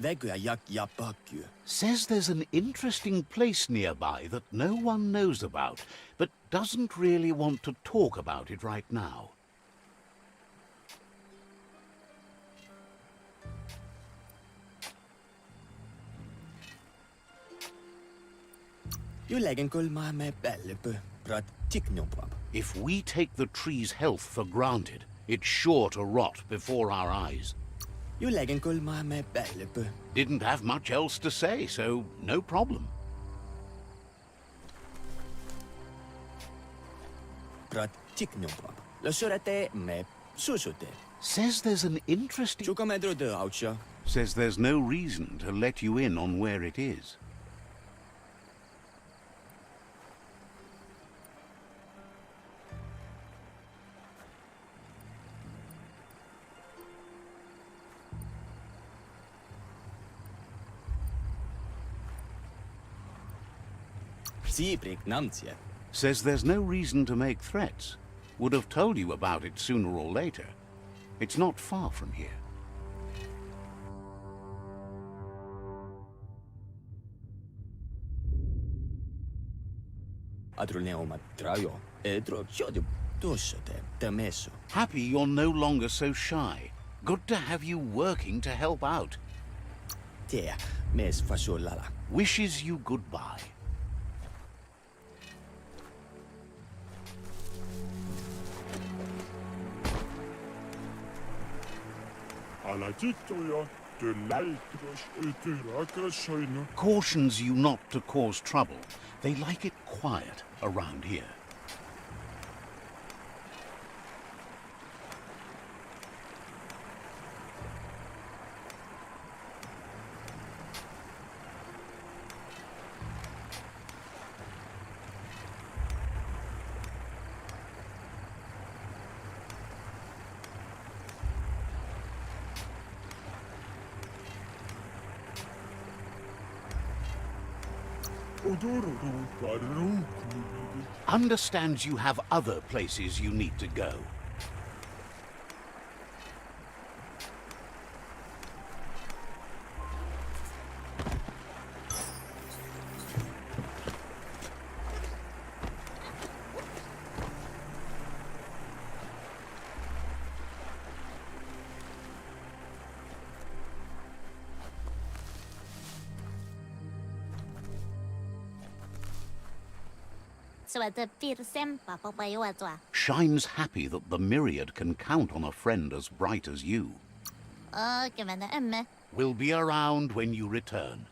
Väkyä ja pakkyä. Says there's an interesting place nearby that no one knows about, but doesn't really want to talk about it right now. Ju lägger kulmaa med bällepö, prat tiknopap. If we take the tree's health for granted, it's sure to rot before our eyes. Ju lägger kulmaa med bällepö. Didn't have much else to say, so no problem. Prat tiknopap. Lösörete me susute. Says there's an interesting... Suka me drödö autsja. Says there's no reason to let you in on where it is. Siiprik namtsie. Says there's no reason to make threats. Would have told you about it sooner or later. It's not far from here. Adrune omat trajo. Edro sjodu tussete te messo. Happy you're no longer so shy. Good to have you working to help out. Tea, mes fasolala. Wishes you goodbye. Cautions you not to cause trouble. They like it quiet around here. Understands you have other places you need to go. Shines happy that the Myriad can count on a friend as bright as you. We'll be around when you return.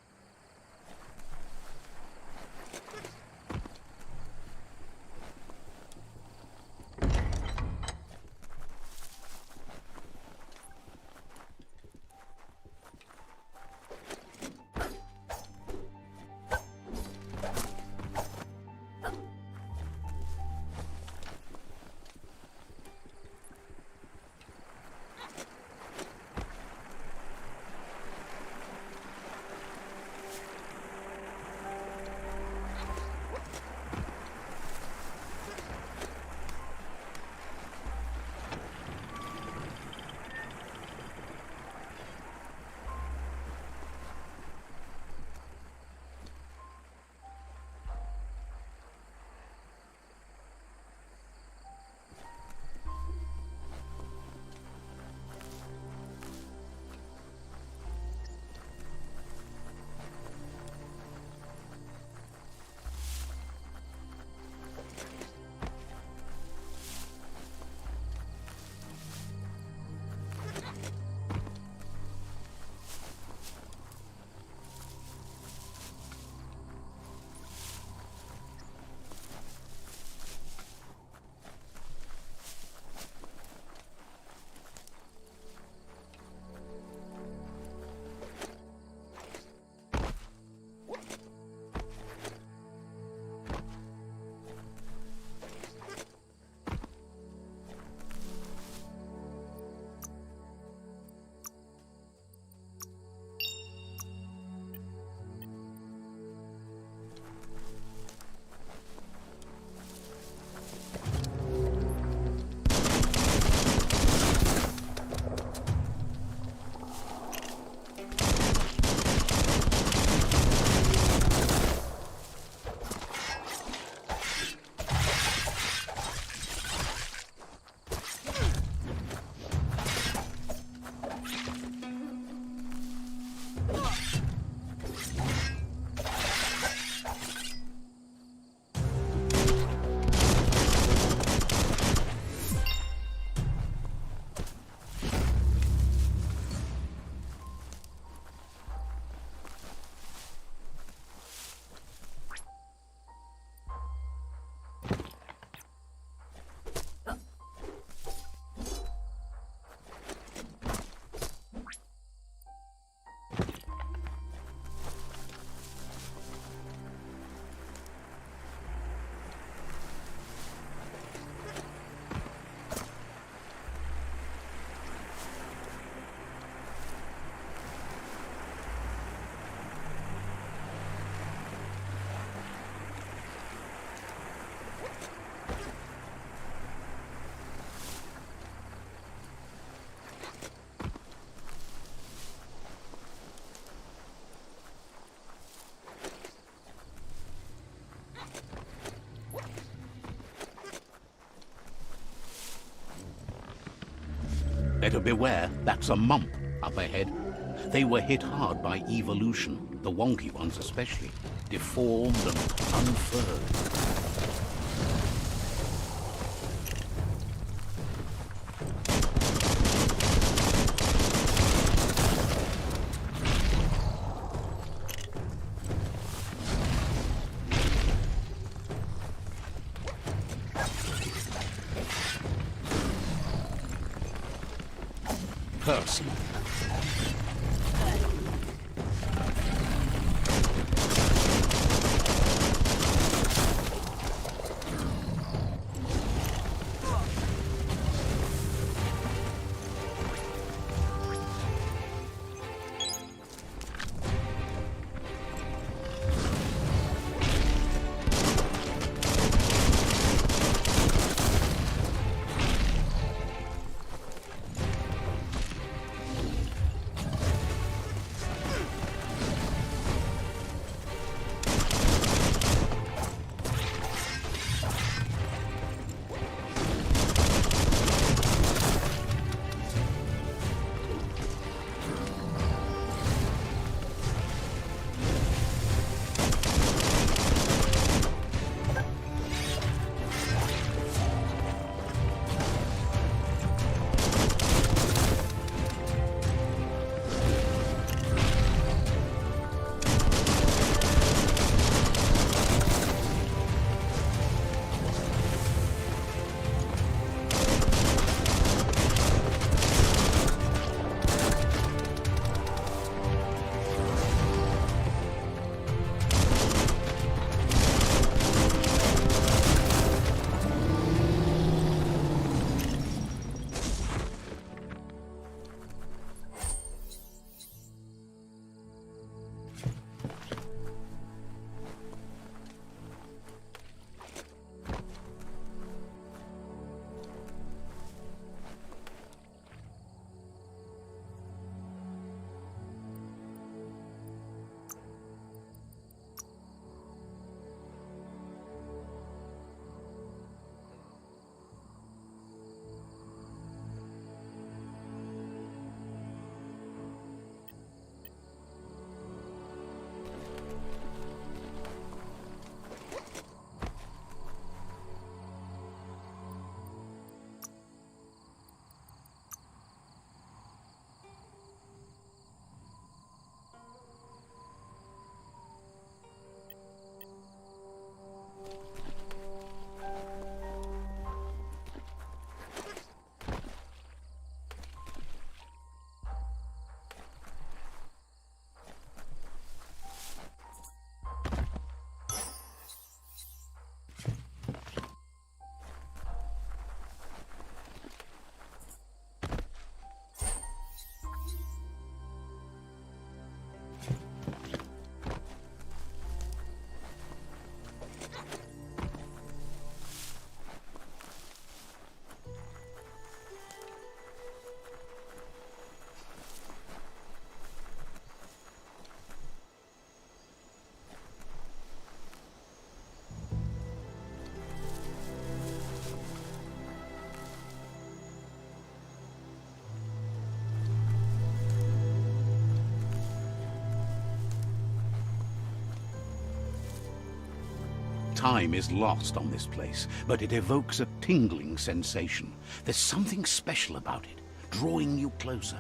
Better beware, that's a mump up ahead. They were hit hard by evolution, the wonky ones especially, deformed and unfurred. Person. Time is lost on this place, but it evokes a tingling sensation. There's something special about it, drawing you closer.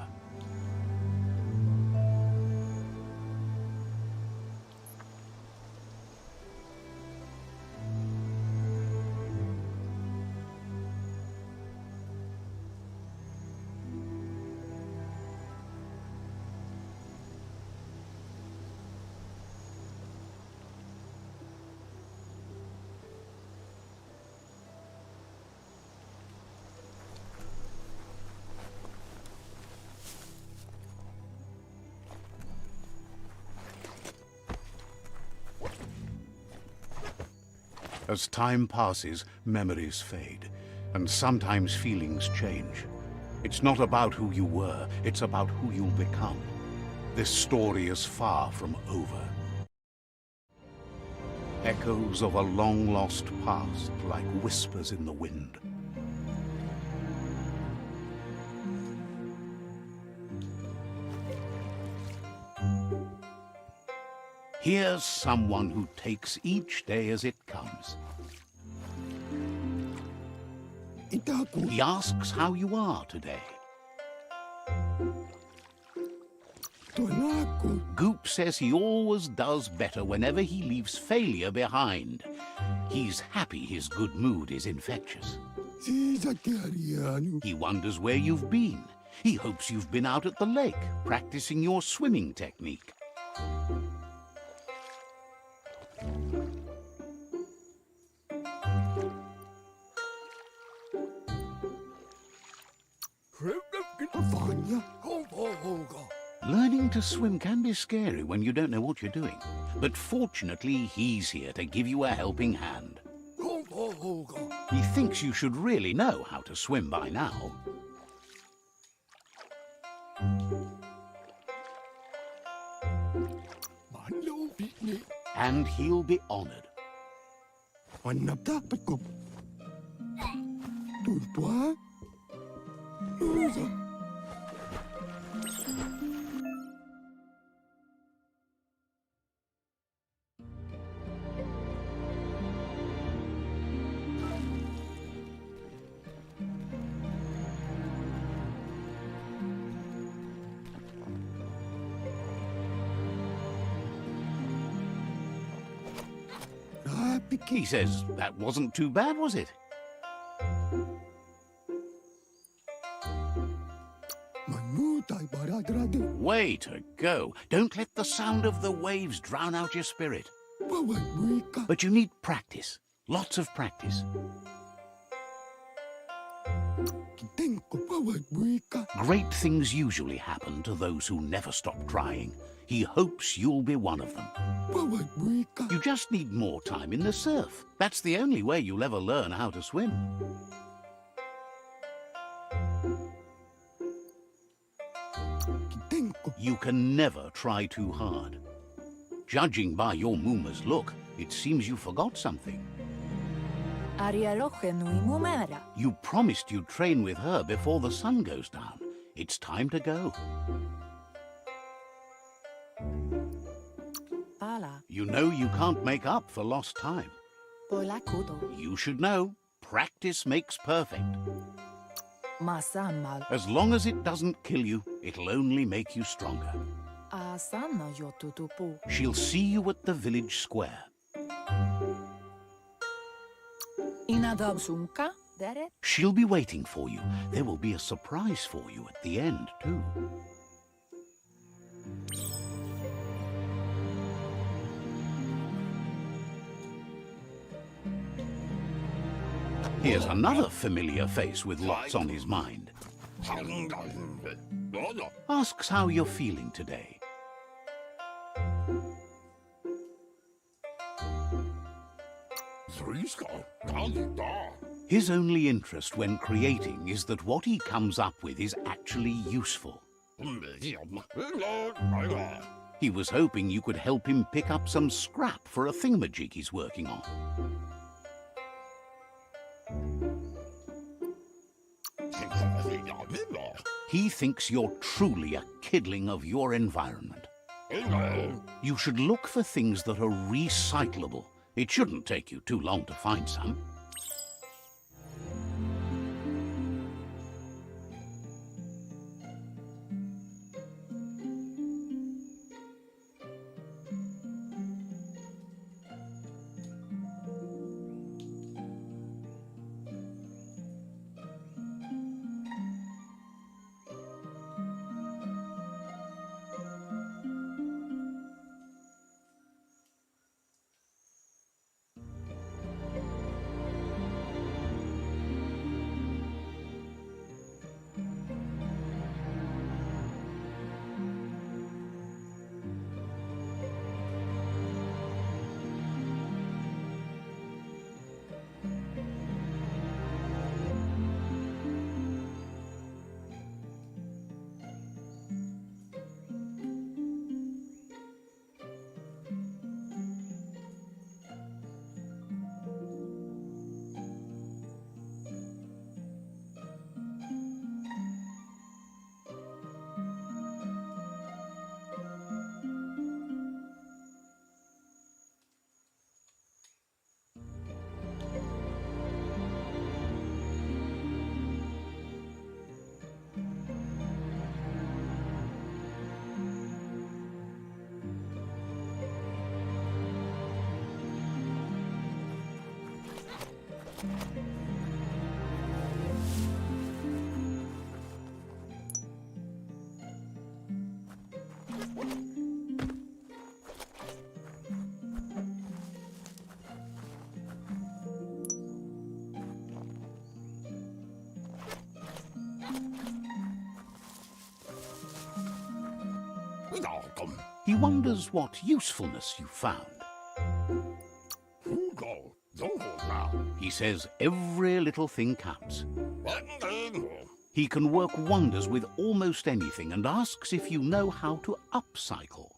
As time passes, memories fade, and sometimes feelings change. It's not about who you were, it's about who you'll become. This story is far from over. Echoes of a long-lost past, like whispers in the wind. Here's someone who takes each day as it comes. He asks how you are today. Goop says he always does better whenever he leaves failure behind. He's happy his good mood is infectious. He wonders where you've been. He hopes you've been out at the lake, practicing your swimming technique. Learning to swim can be scary when you don't know what you're doing. But fortunately, he's here to give you a helping hand. He thinks you should really know how to swim by now. And he'll be honored. He says that wasn't too bad, was it? Way to go. Don't let the sound of the waves drown out your spirit. But you need practice. Lots of practice. Great things usually happen to those who never stop trying. He hopes you'll be one of them. You just need more time in the surf. That's the only way you'll ever learn how to swim. You can never try too hard. Judging by your Muma's look, it seems you forgot something. You promised you'd train with her before the sun goes down. It's time to go. You know you can't make up for lost time. You should know, practice makes perfect. As long as it doesn't kill you, it'll only make you stronger. She'll see you at the village square. She'll be waiting for you. There will be a surprise for you at the end, too. Here's another familiar face with lots on his mind. Asks how you're feeling today. His only interest when creating is that what he comes up with is actually useful. He was hoping you could help him pick up some scrap for a thingamajig he's working on. He thinks you're truly a kidling of your environment. You should look for things that are recyclable. It shouldn't take you too long to find some. welcome. He wonders what usefulness you found. Hugo, Zohoga. He says every little thing counts. Wandero. He can work wonders with almost anything and asks if you know how to upcycle.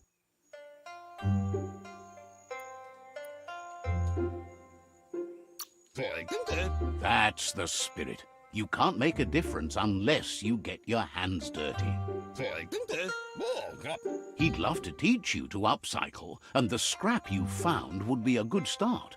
Flygande. That's the spirit. You can't make a difference unless you get your hands dirty. Flygande. Våga. He'd love to teach you to upcycle, and the scrap you found would be a good start.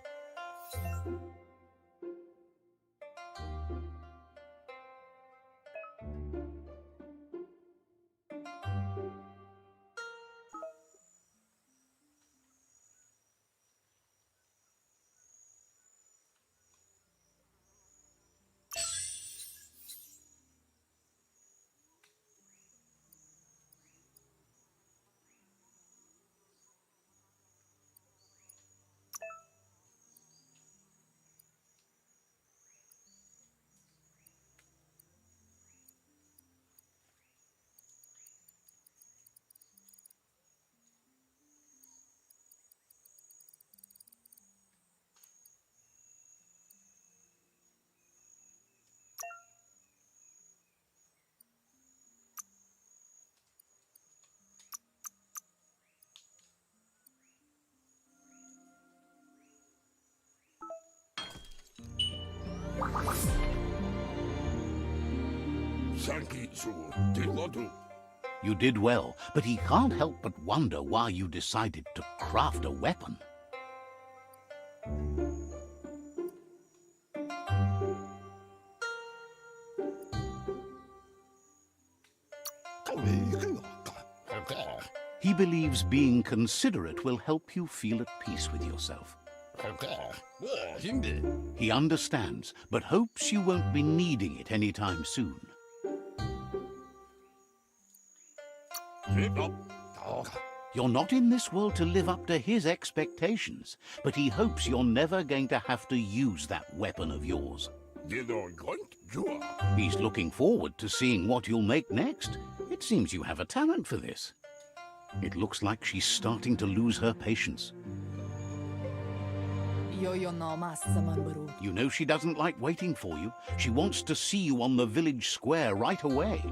Sankitsu. Dilodu. You did well, but he can't help but wonder why you decided to craft a weapon. He believes being considerate will help you feel at peace with yourself. He understands, but hopes you won't be needing it anytime soon. You're not in this world to live up to his expectations, but he hopes you're never going to have to use that weapon of yours. He's looking forward to seeing what you'll make next. It seems you have a talent for this. It looks like she's starting to lose her patience. You know she doesn't like waiting for you. She wants to see you on the village square right away.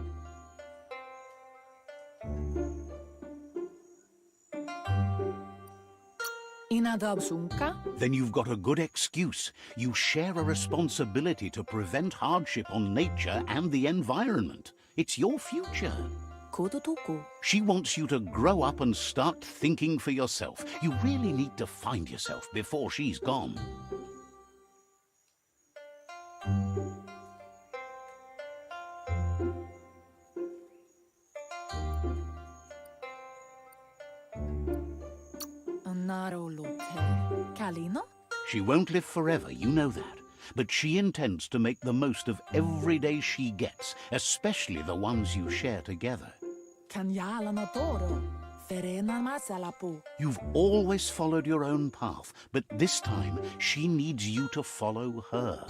Then you've got a good excuse. You share a responsibility to prevent hardship on nature and the environment. It's your future. She wants you to grow up and start thinking for yourself. You really need to find yourself before she's gone. She won't live forever, you know that. But she intends to make the most of every day she gets, especially the ones you share together. You've always followed your own path, but this time she needs you to follow her.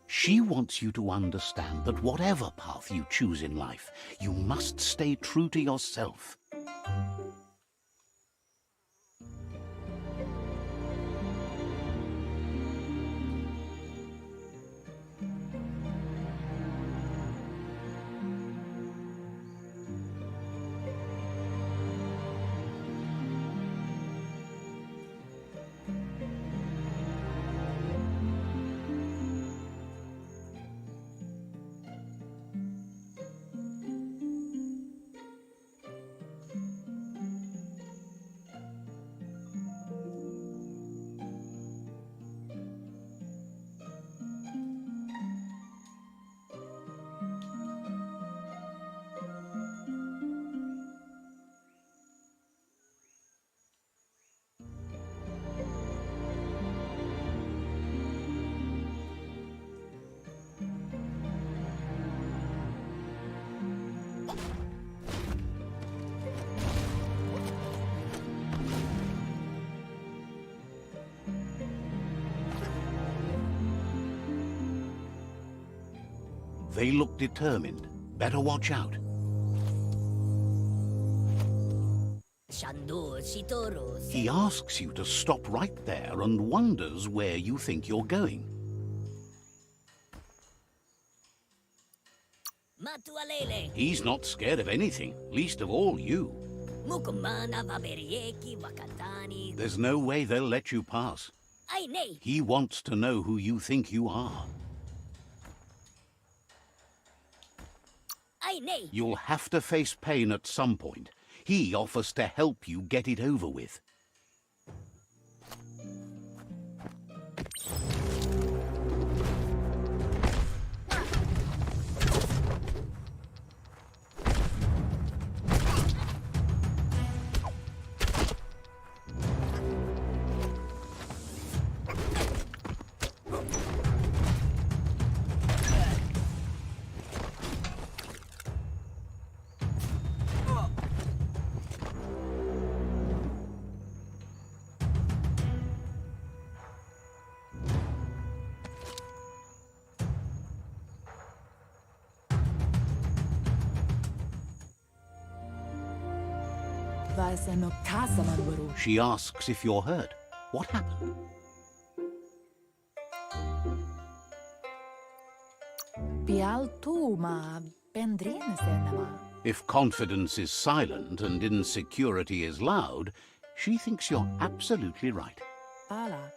She wants you to understand that whatever path you choose in life, you must stay true to yourself. They look determined. Better watch out. He asks you to stop right there and wonders where you think you're going. He's not scared of anything, least of all you. There's no way they'll let you pass. He wants to know who you think you are. You'll have to face pain at some point. He offers to help you get it over with. She asks if you're hurt. What happened? If confidence is silent and insecurity is loud, she thinks you're absolutely right.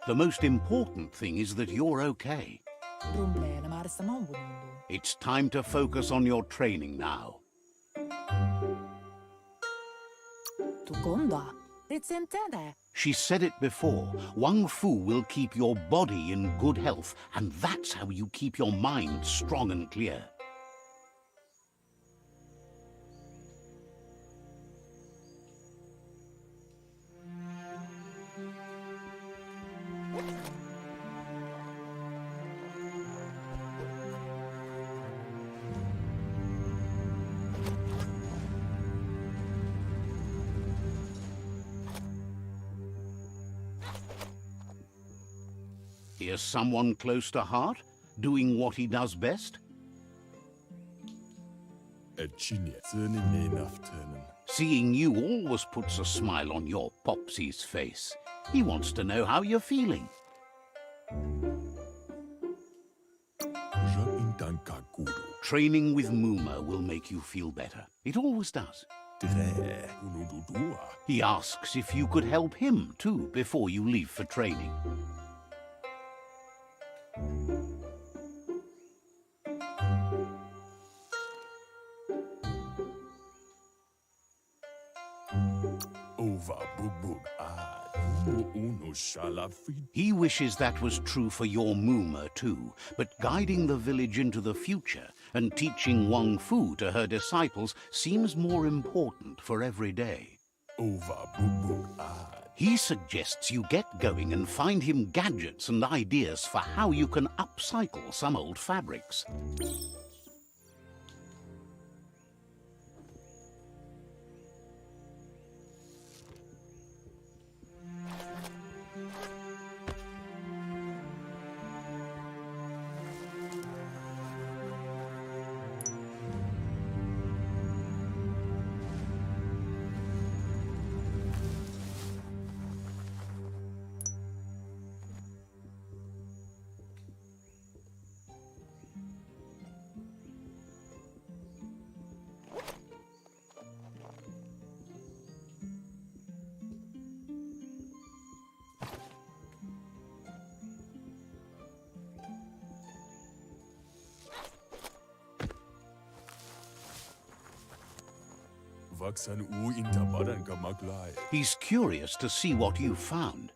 The most important thing is that you're okay. It's time to focus on your training now. She said it before. Wang Fu will keep your body in good health, and that's how you keep your mind strong and clear. Here's someone close to heart, doing what he does best. Seeing you always puts a smile on your Popsy's face. He wants to know how you're feeling. Training with Muma will make you feel better. It always does. He asks if you could help him too before you leave for training. He wishes that was true for your Muma too, but guiding the village into the future and teaching Wang Fu to her disciples seems more important for every day. He suggests you get going and find him gadgets and ideas for how you can upcycle some old fabrics. He's curious to see what you've found.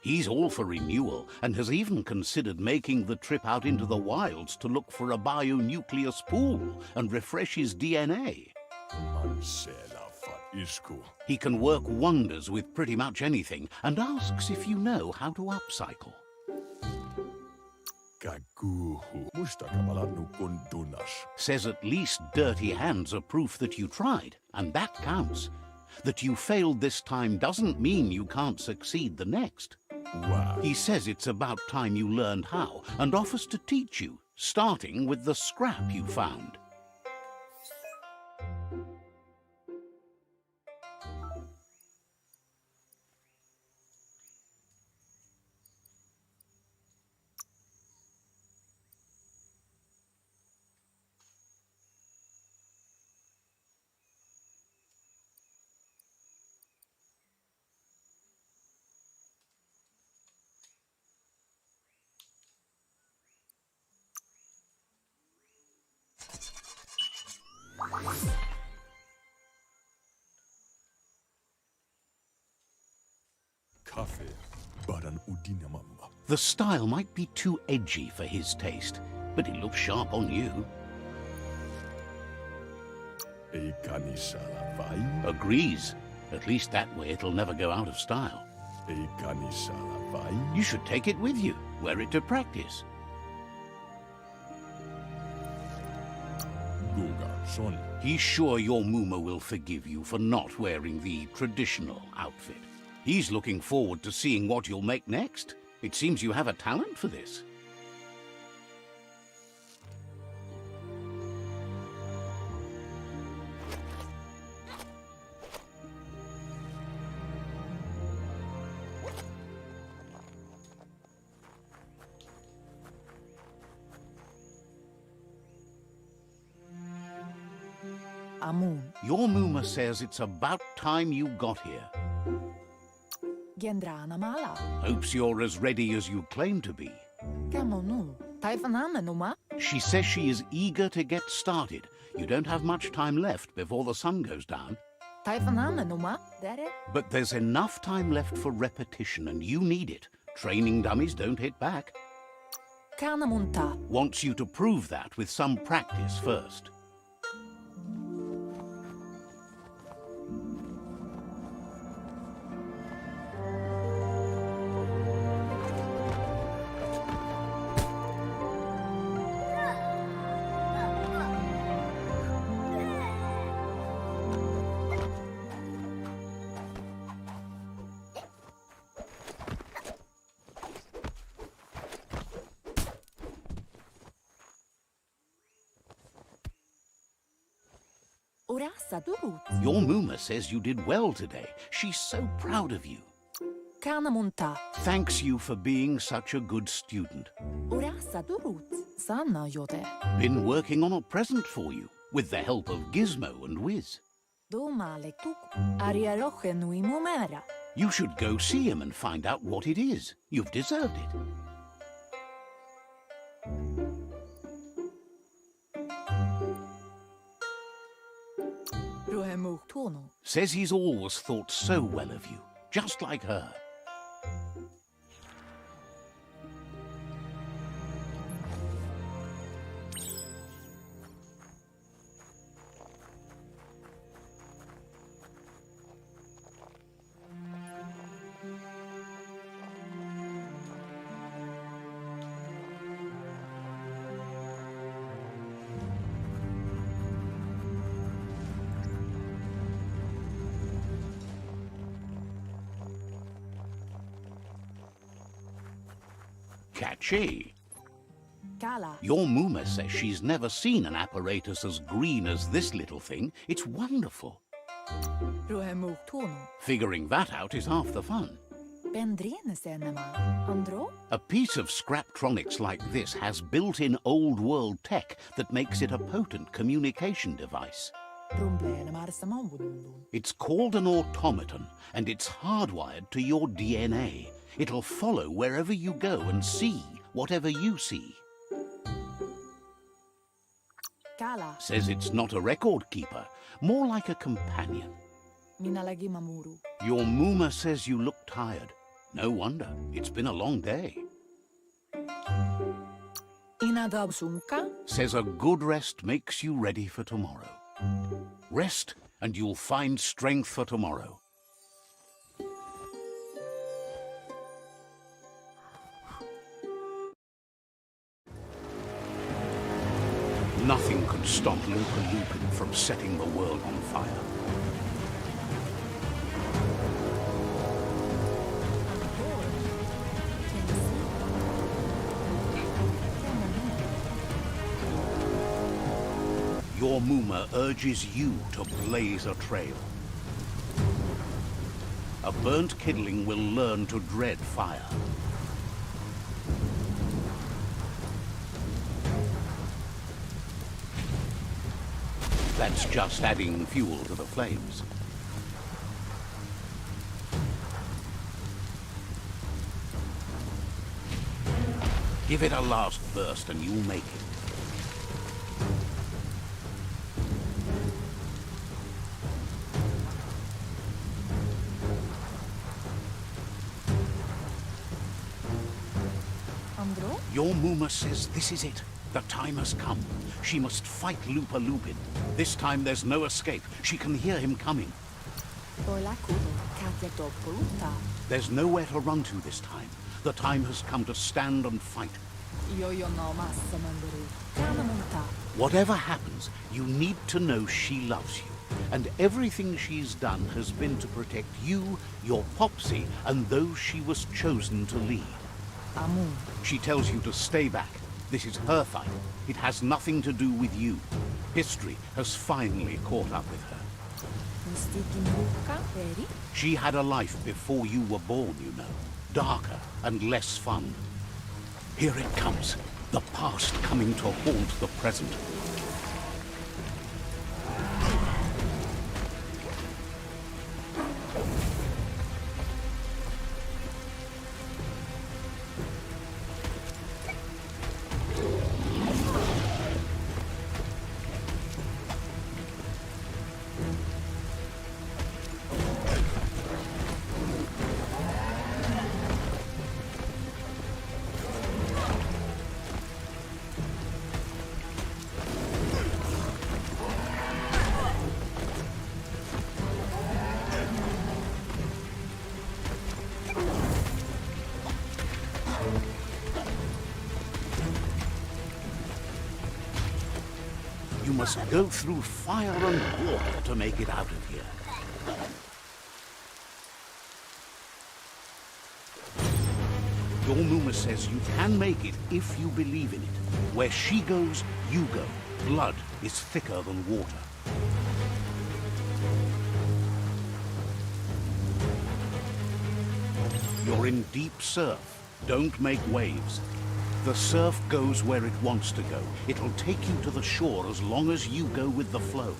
He's all for renewal and has even considered making the trip out into the wilds to look for a bionucleus pool and refresh his DNA. He can work wonders with pretty much anything and asks if you know how to upcycle. Says at least dirty hands are proof that you tried, and that counts. That you failed this time doesn't mean you can't succeed the next. Wow. He says it's about time you learned how and offers to teach you, starting with the scrap you found. Kafe. Baran udinamamba. The style might be too edgy for his taste, but it looks sharp on you. E kanisala vai. Agrees. At least that way it'll never go out of style. E kanisala vai. You should take it with you, wear it to practice. Guga son. He's sure your Muma will forgive you for not wearing the traditional outfit. He's looking forward to seeing what you'll make next. It seems you have a talent for this. Amun. Your Muma says it's about time you got here. Gendrana mala. Hopes you're as ready as you claim to be. Kamonu. Taifanana numa. She says she is eager to get started. You don't have much time left before the sun goes down. Taifanana numa. Dere. But there's enough time left for repetition, and you need it. Training dummies don't hit back. Kanamunta. Wants you to prove that with some practice first. Urasa durut. Your Muma says you did well today. She's so proud of you. Kanamunta. Thanks you for being such a good student. Urasa durut. Sana yote. Been working on a present for you, with the help of Gizmo and Wiz. Domale tuk. Ariaroche nui mumera. You should go see him and find out what it is. You've deserved it. Ruhemuk tono. Says he's always thought so well of you, just like her. Catchy. Kala. Your Muma says she's never seen an apparatus as green as this little thing. It's wonderful. Ruhemuk tono. Figuring that out is half the fun. Bendrine senema. Andro. A piece of Scraptronics like this has built-in old-world tech that makes it a potent communication device. Rumblene marsamavundun. It's called an automaton, and it's hardwired to your DNA. It'll follow wherever you go and see whatever you see. Kala. Says it's not a record keeper, more like a companion. Minalagi mamuru. Your Muma says you look tired. No wonder. It's been a long day. Inadabsunka. Says a good rest makes you ready for tomorrow. Rest, and you'll find strength for tomorrow. Nothing could stop Lupa Lupin from setting the world on fire. Your Muma urges you to blaze a trail. A burnt kidling will learn to dread fire. That's just adding fuel to the flames. Give it a last burst and you'll make it. Andro? Your Muma says this is it. The time has come. She must fight Lupa Lupin. This time there's no escape. She can hear him coming. Toila kudo, Katja Doppoluta. There's nowhere to run to this time. The time has come to stand and fight. Yo no massa manduru. Kana munta. Whatever happens, you need to know she loves you. And everything she's done has been to protect you, your Popsy, and those she was chosen to lead. Amu. She tells you to stay back. This is her fight. It has nothing to do with you. History has finally caught up with her. Mistiki muka, veri? She had a life before you were born, you know. Darker and less fun. Here it comes. The past coming to haunt the present. You must go through fire and water to make it out of here. Your Muma says you can make it if you believe in it. Where she goes, you go. Blood is thicker than water. You're in deep surf. Don't make waves. The surf goes where it wants to go. It'll take you to the shore as long as you go with the flow.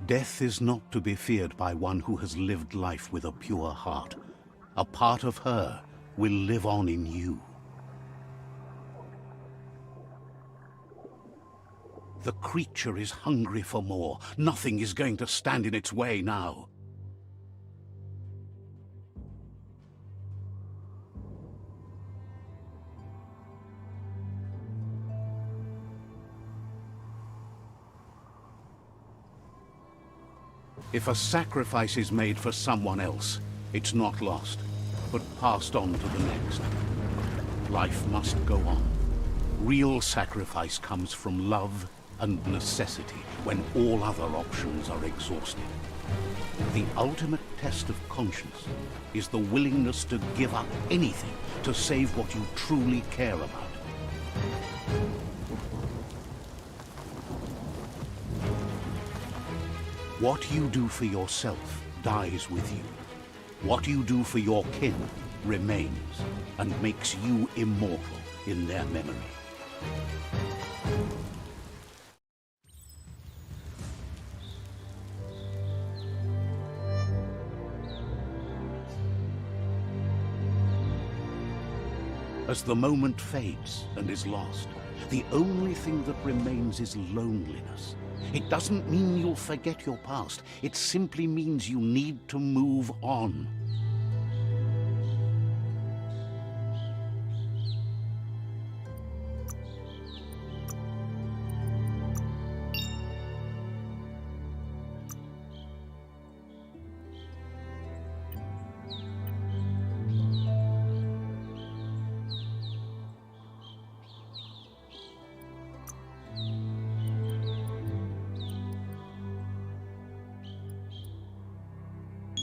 Death is not to be feared by one who has lived life with a pure heart. A part of her will live on in you. The creature is hungry for more. Nothing is going to stand in its way now. If a sacrifice is made for someone else, it's not lost, but passed on to the next. Life must go on. Real sacrifice comes from love and necessity when all other options are exhausted. The ultimate test of conscience is the willingness to give up anything to save what you truly care about. What you do for yourself dies with you. What you do for your kin remains and makes you immortal in their memory. As the moment fades and is lost, the only thing that remains is loneliness. It doesn't mean you'll forget your past. It simply means you need to move on.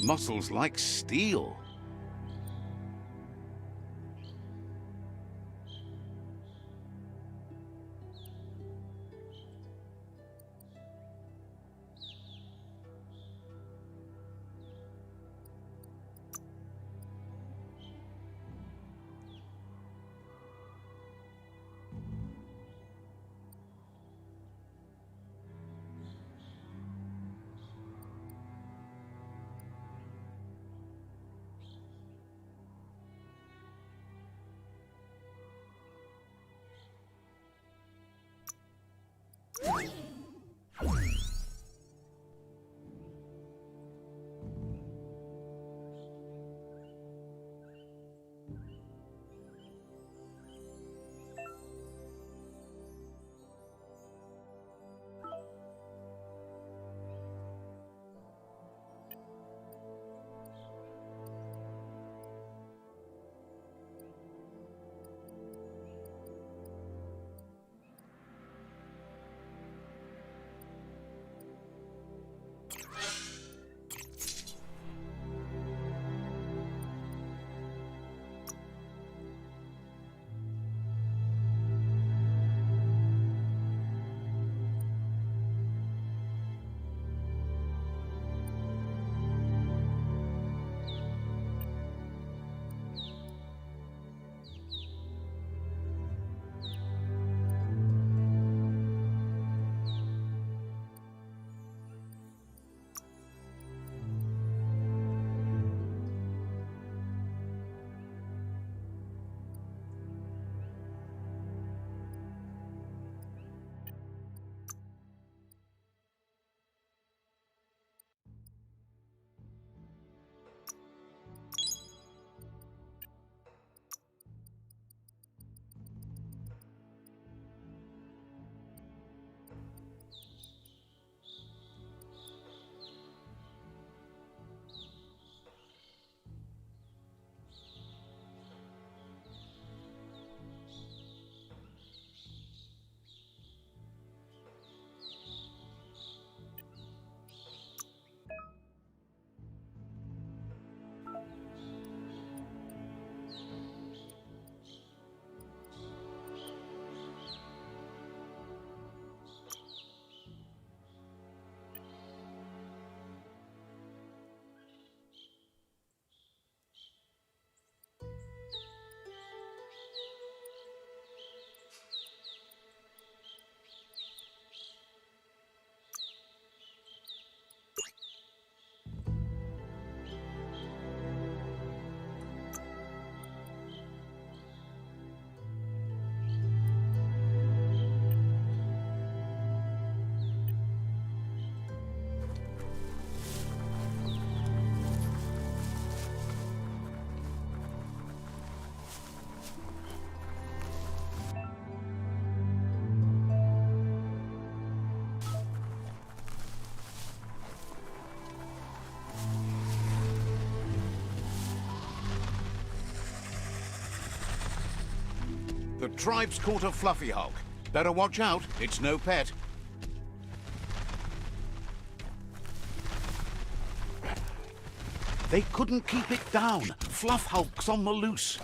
Muscles like steel. The tribe's caught a fluffy hulk. Better watch out, it's no pet. They couldn't keep it down. Fluff hulk's on the loose.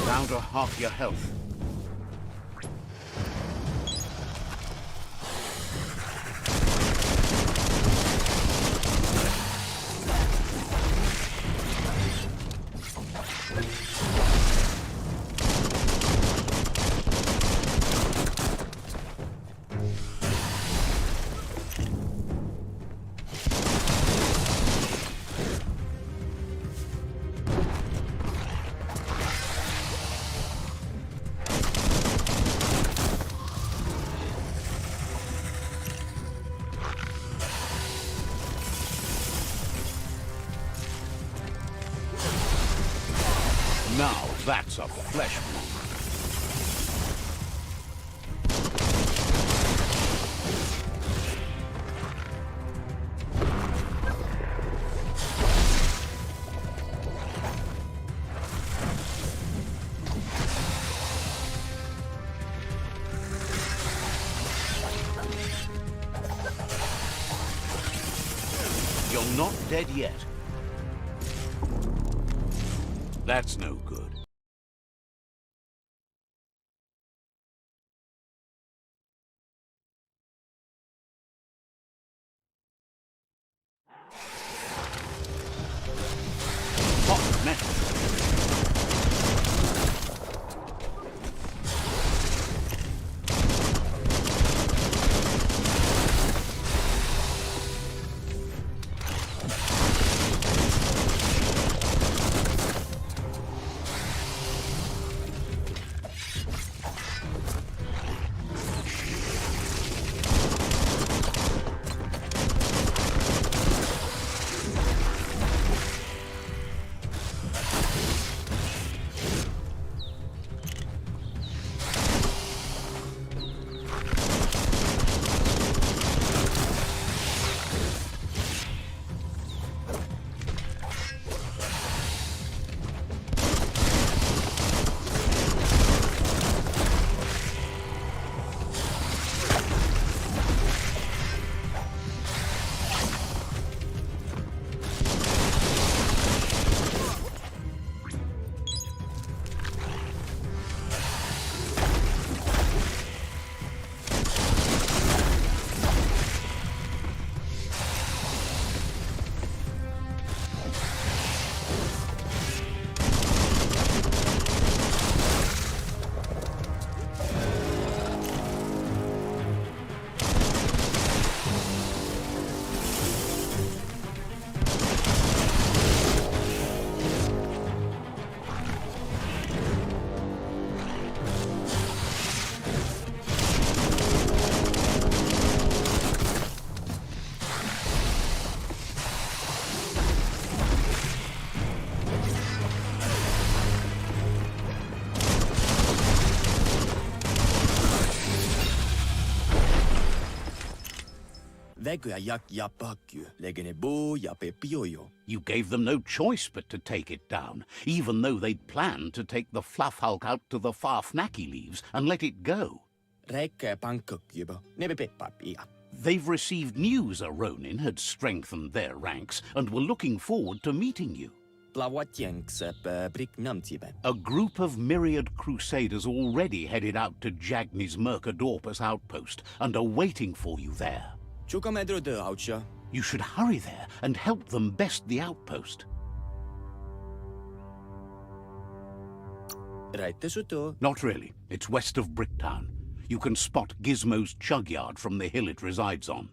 Down to half your health. Now that's a flesh wound. You're not dead yet. That's no good. Hot metal. You gave them no choice but to take it down, even though they'd planned to take the Fluff Hulk out to the far Fnacky Leaves and let it go. They've received news a Ronin had strengthened their ranks and were looking forward to meeting you. A group of myriad crusaders already headed out to Jagni's Mercadorpus outpost and are waiting for you there. You should hurry there and help them best the outpost. Right to Suto. Not really. It's west of Bricktown. You can spot Gizmo's chug yard from the hill it resides on.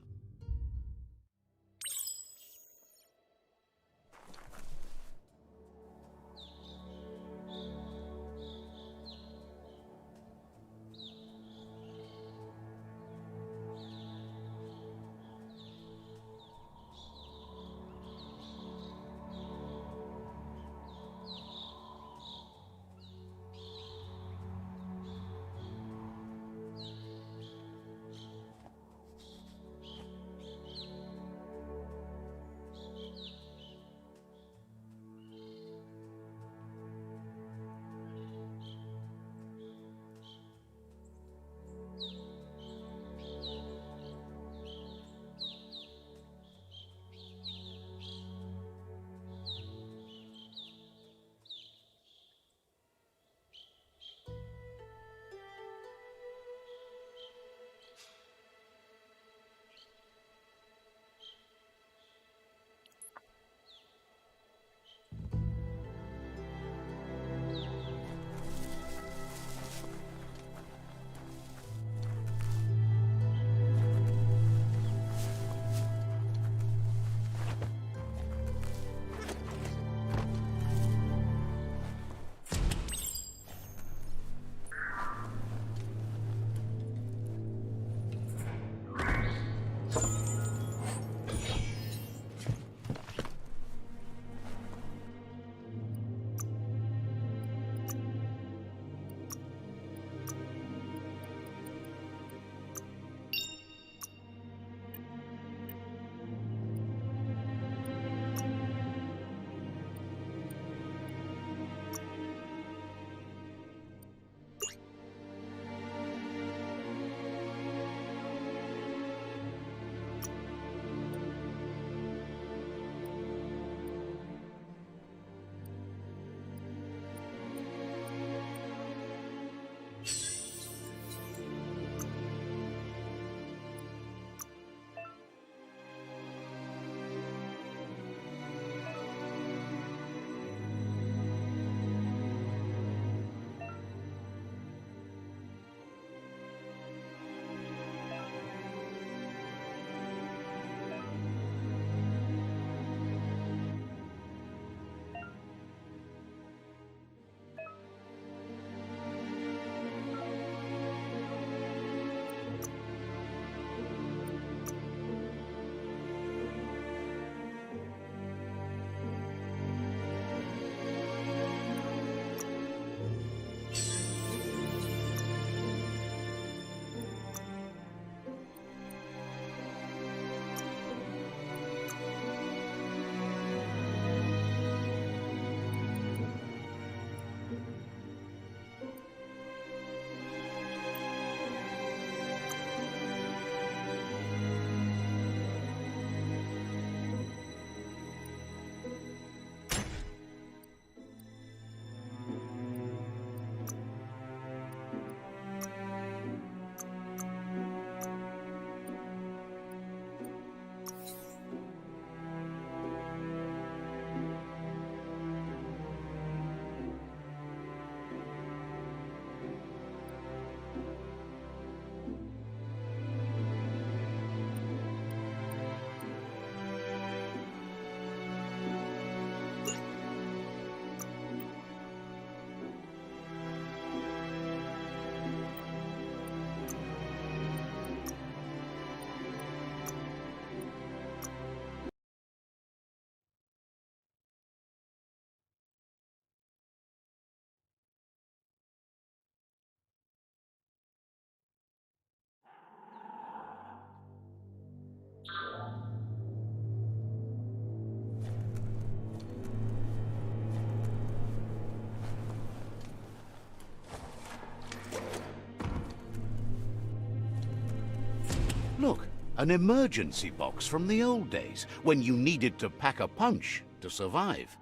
Look, an emergency box from the old days, when you needed to pack a punch to survive.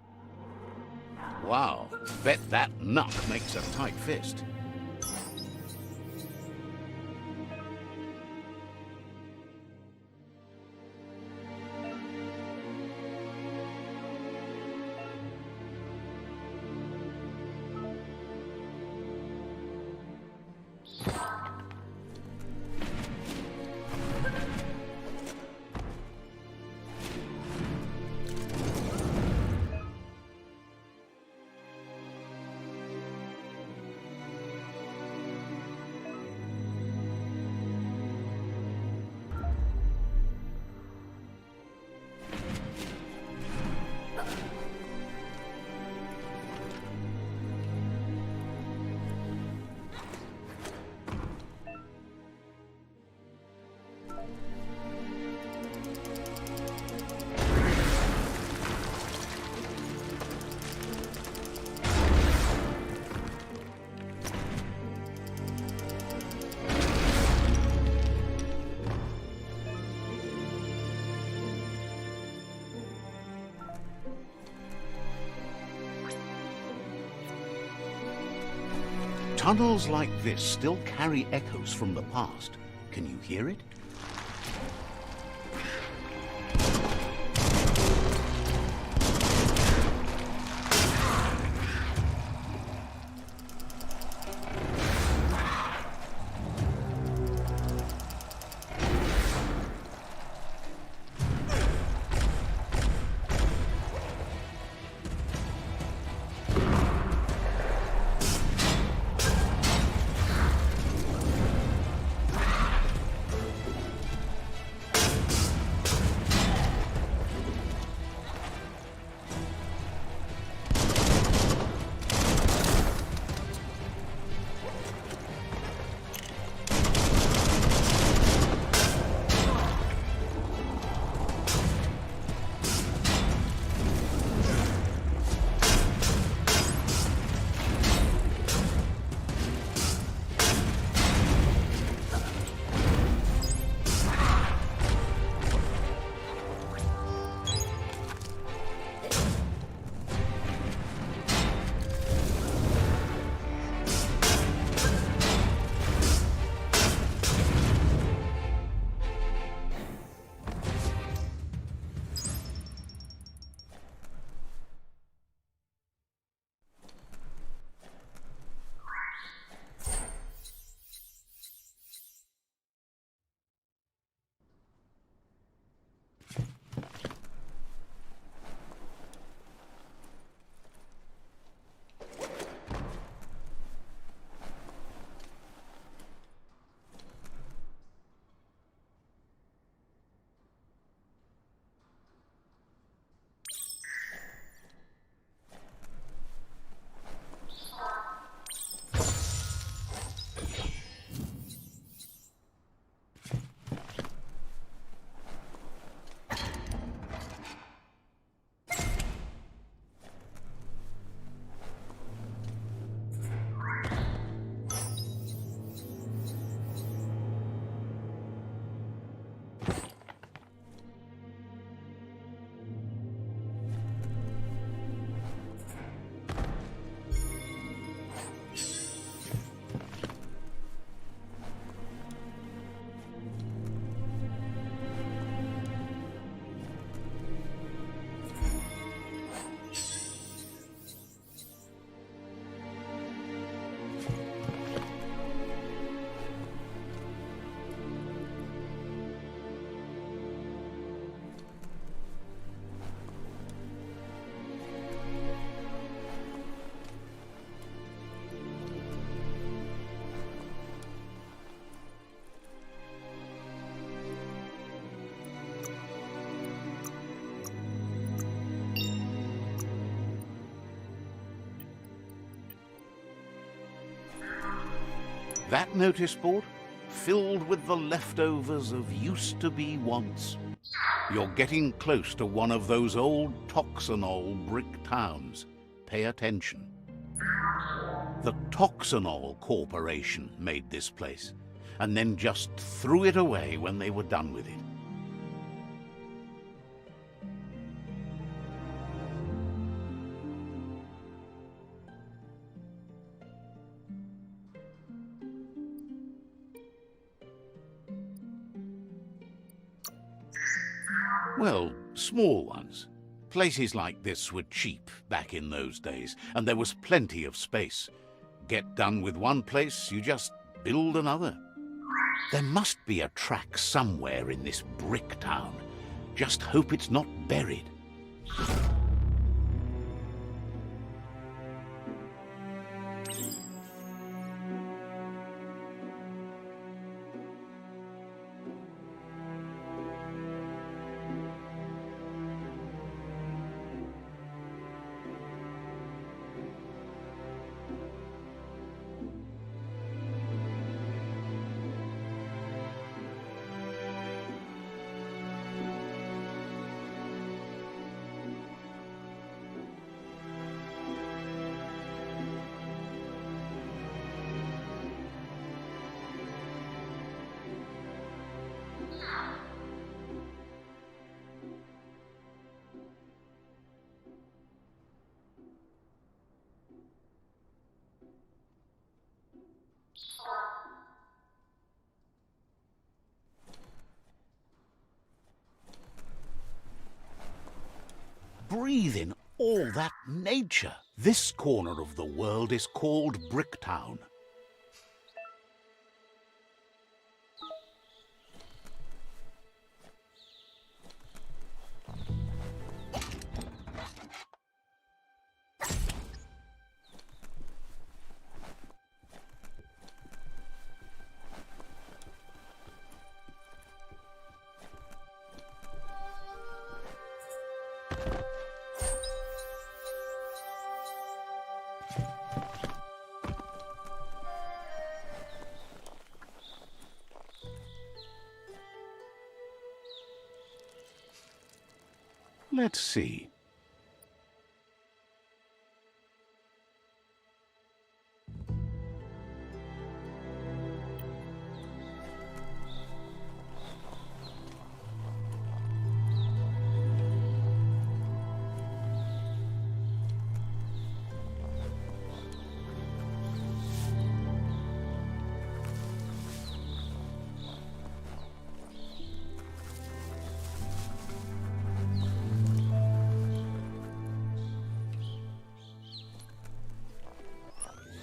Wow, bet that nut makes a tight fist. Tunnels like this still carry echoes from the past. Can you hear it? That notice board? Filled with the leftovers of used-to-be wants. You're getting close to one of those old Toxanol brick towns. Pay attention. The Toxanol Corporation made this place, and then just threw it away when they were done with it. Well, small ones. Places like this were cheap back in those days, and there was plenty of space. Get done with one place, you just build another. There must be a track somewhere in this brick town. Just hope it's not buried. breathe in all that nature. This corner of the world is called Bricktown. Let's see.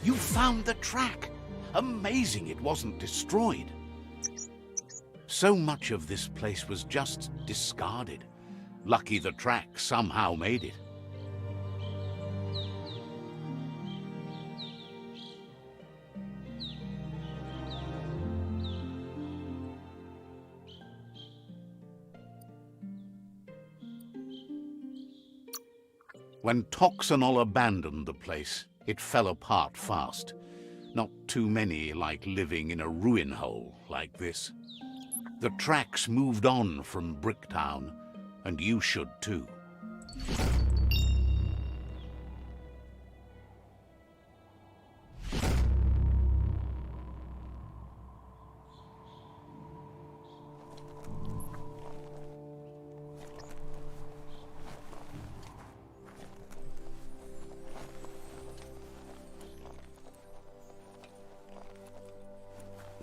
You found the track! Amazing it wasn't destroyed. So much of this place was just discarded. Lucky the track somehow made it. When Toxanol abandoned the place, it fell apart fast. Not too many like living in a ruin hole like this. The tracks moved on from Bricktown, and you should too.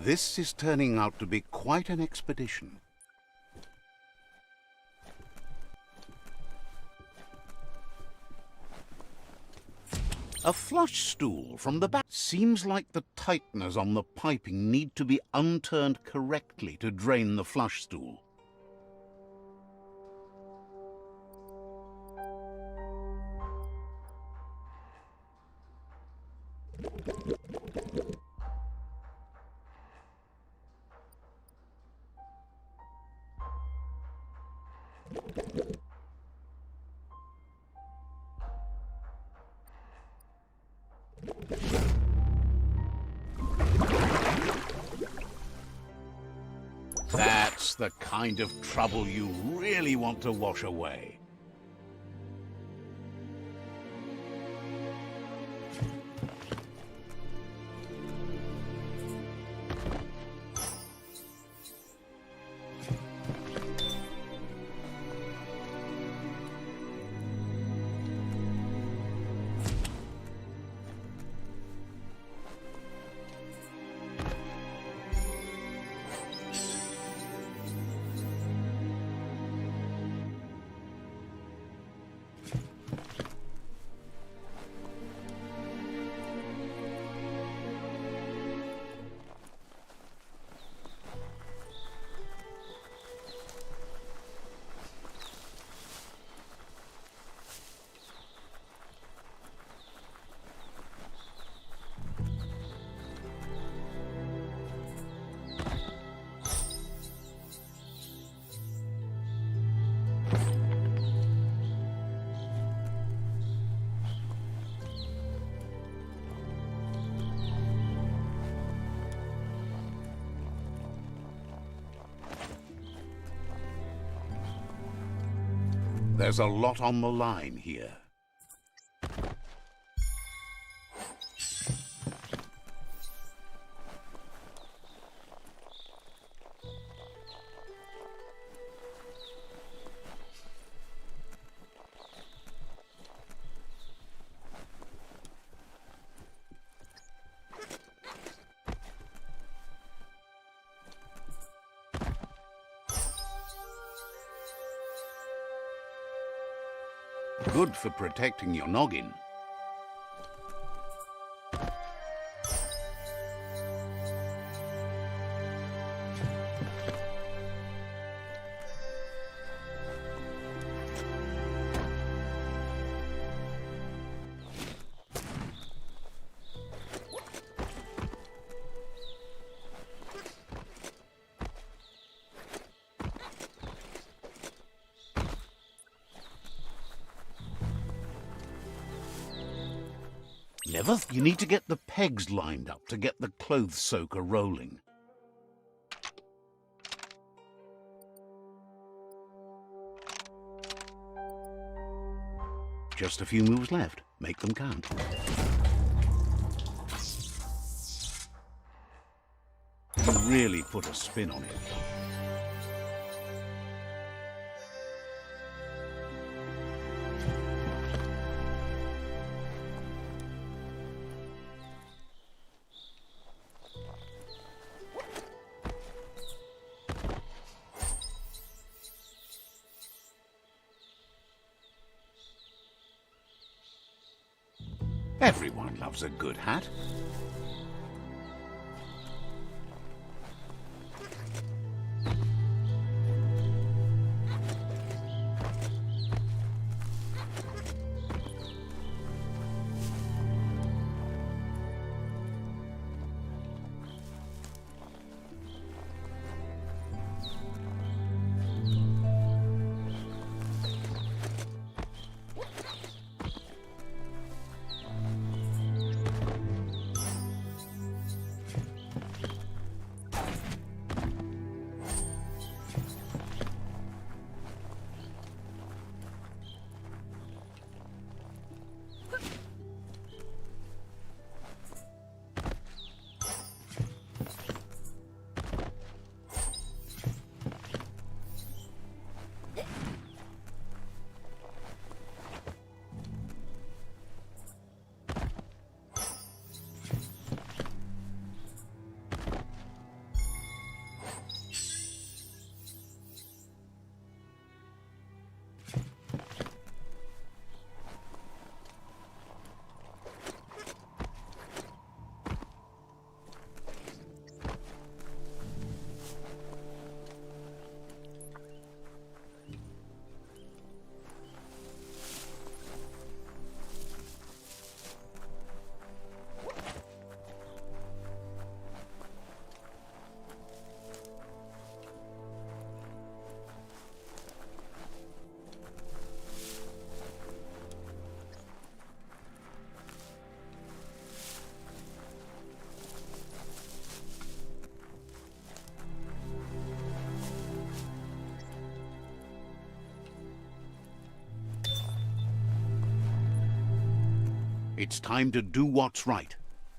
This is turning out to be quite an expedition. A flush stool from the back. Seems like the tighteners on the piping need to be unturned correctly to drain the flush stool. That's the kind of trouble you really want to wash away. There's a lot on the line here. Good for protecting your noggin. Never, you need to get the pegs lined up to get the clothes soaker rolling. Just a few moves left. Make them count. You really put a spin on it. Everyone loves a good hat. It's time to do what's right,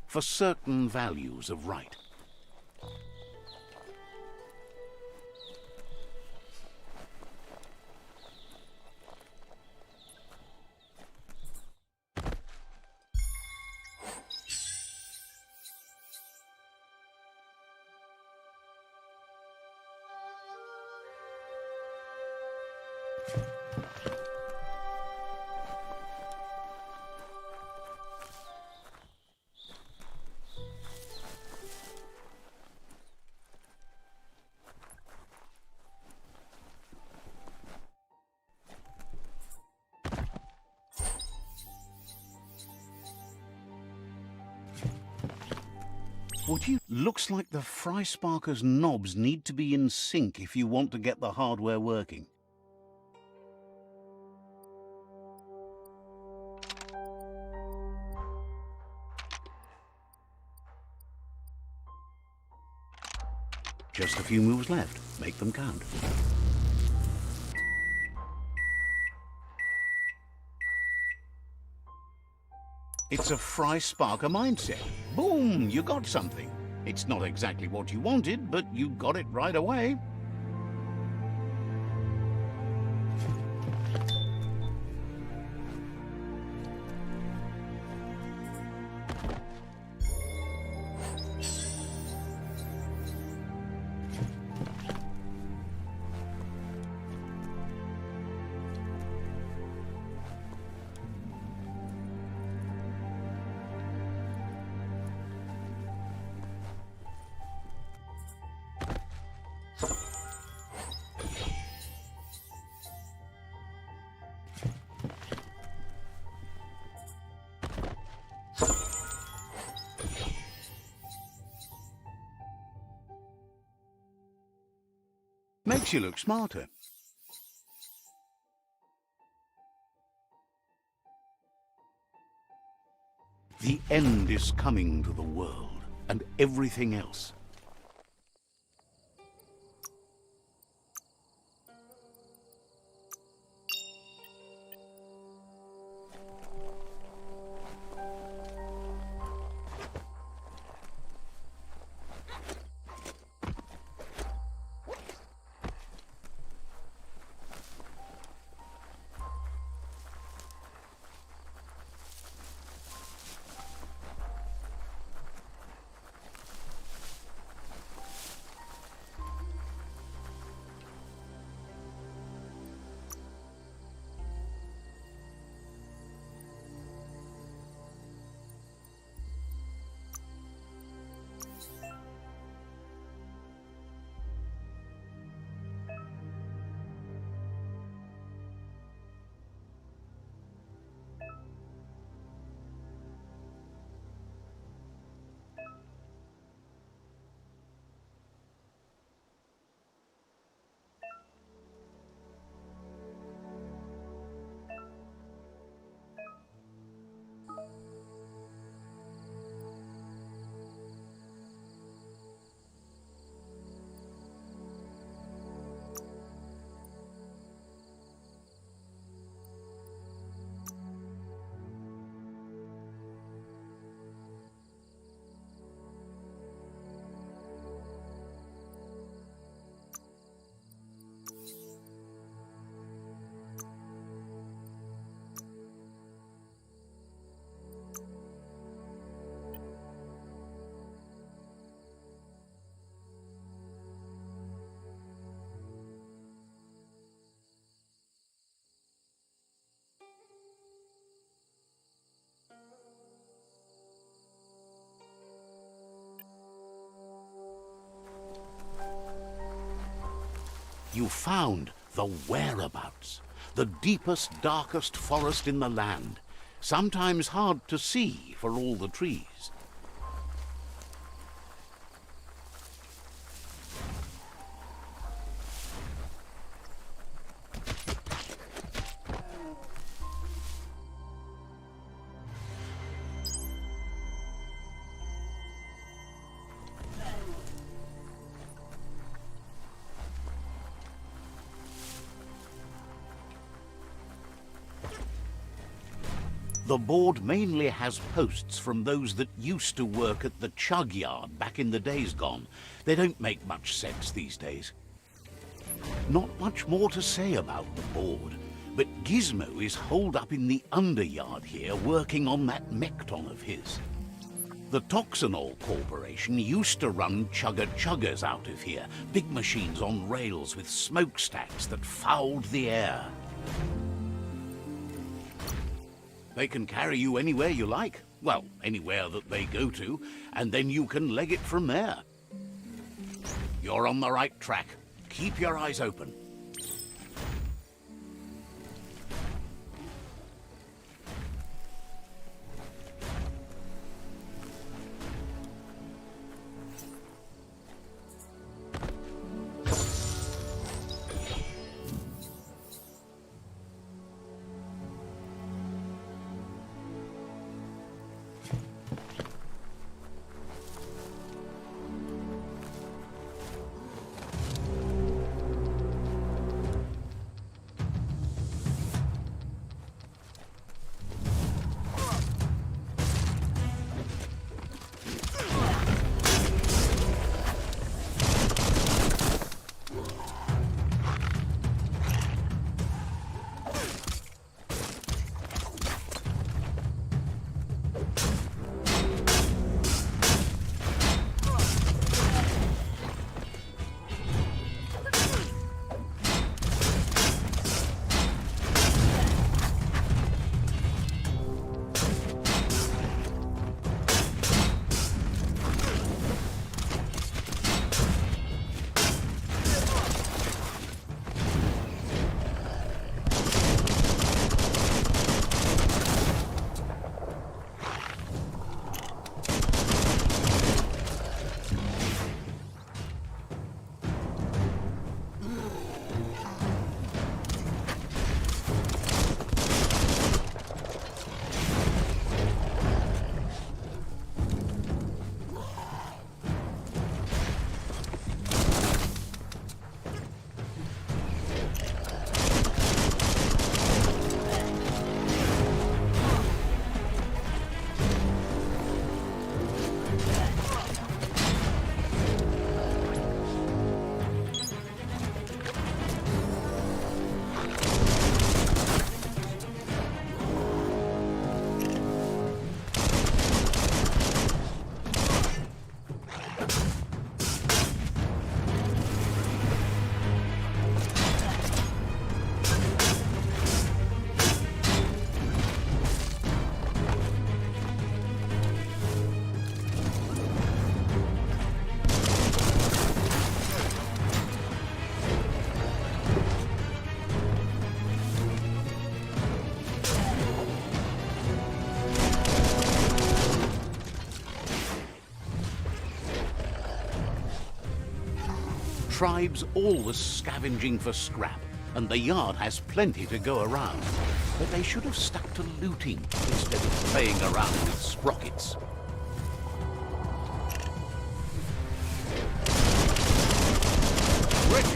for certain values of right. Looks like the fry sparker's knobs need to be in sync if you want to get the hardware working. Just a few moves left. Make them count. It's a fry sparker mindset. Boom! You got something. It's not exactly what you wanted, but you got it right away. Makes you look smarter. The end is coming to the world, and everything else. You found the whereabouts, the deepest, darkest forest in the land, sometimes hard to see for all the trees. The board mainly has posts from those that used to work at the chug yard back in the days gone. They don't make much sense these days. Not much more to say about the board, but Gizmo is holed up in the underyard here working on that Mekton of his. The Toxanol Corporation used to run chugger-chuggers out of here, big machines on rails with smokestacks that fouled the air. They can carry you anywhere you like. Well, anywhere that they go to, and then you can leg it from there. You're on the right track. Keep your eyes open. tribe's always scavenging for scrap, and the yard has plenty to go around. But they should have stuck to looting instead of playing around with sprockets. Ready.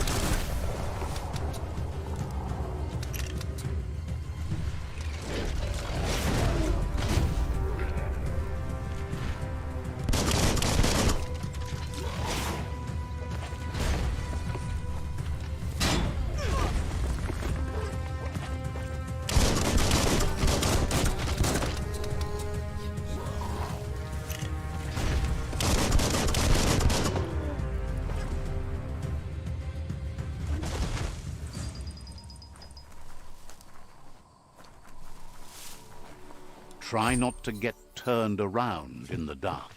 Try not to get turned around in the dark.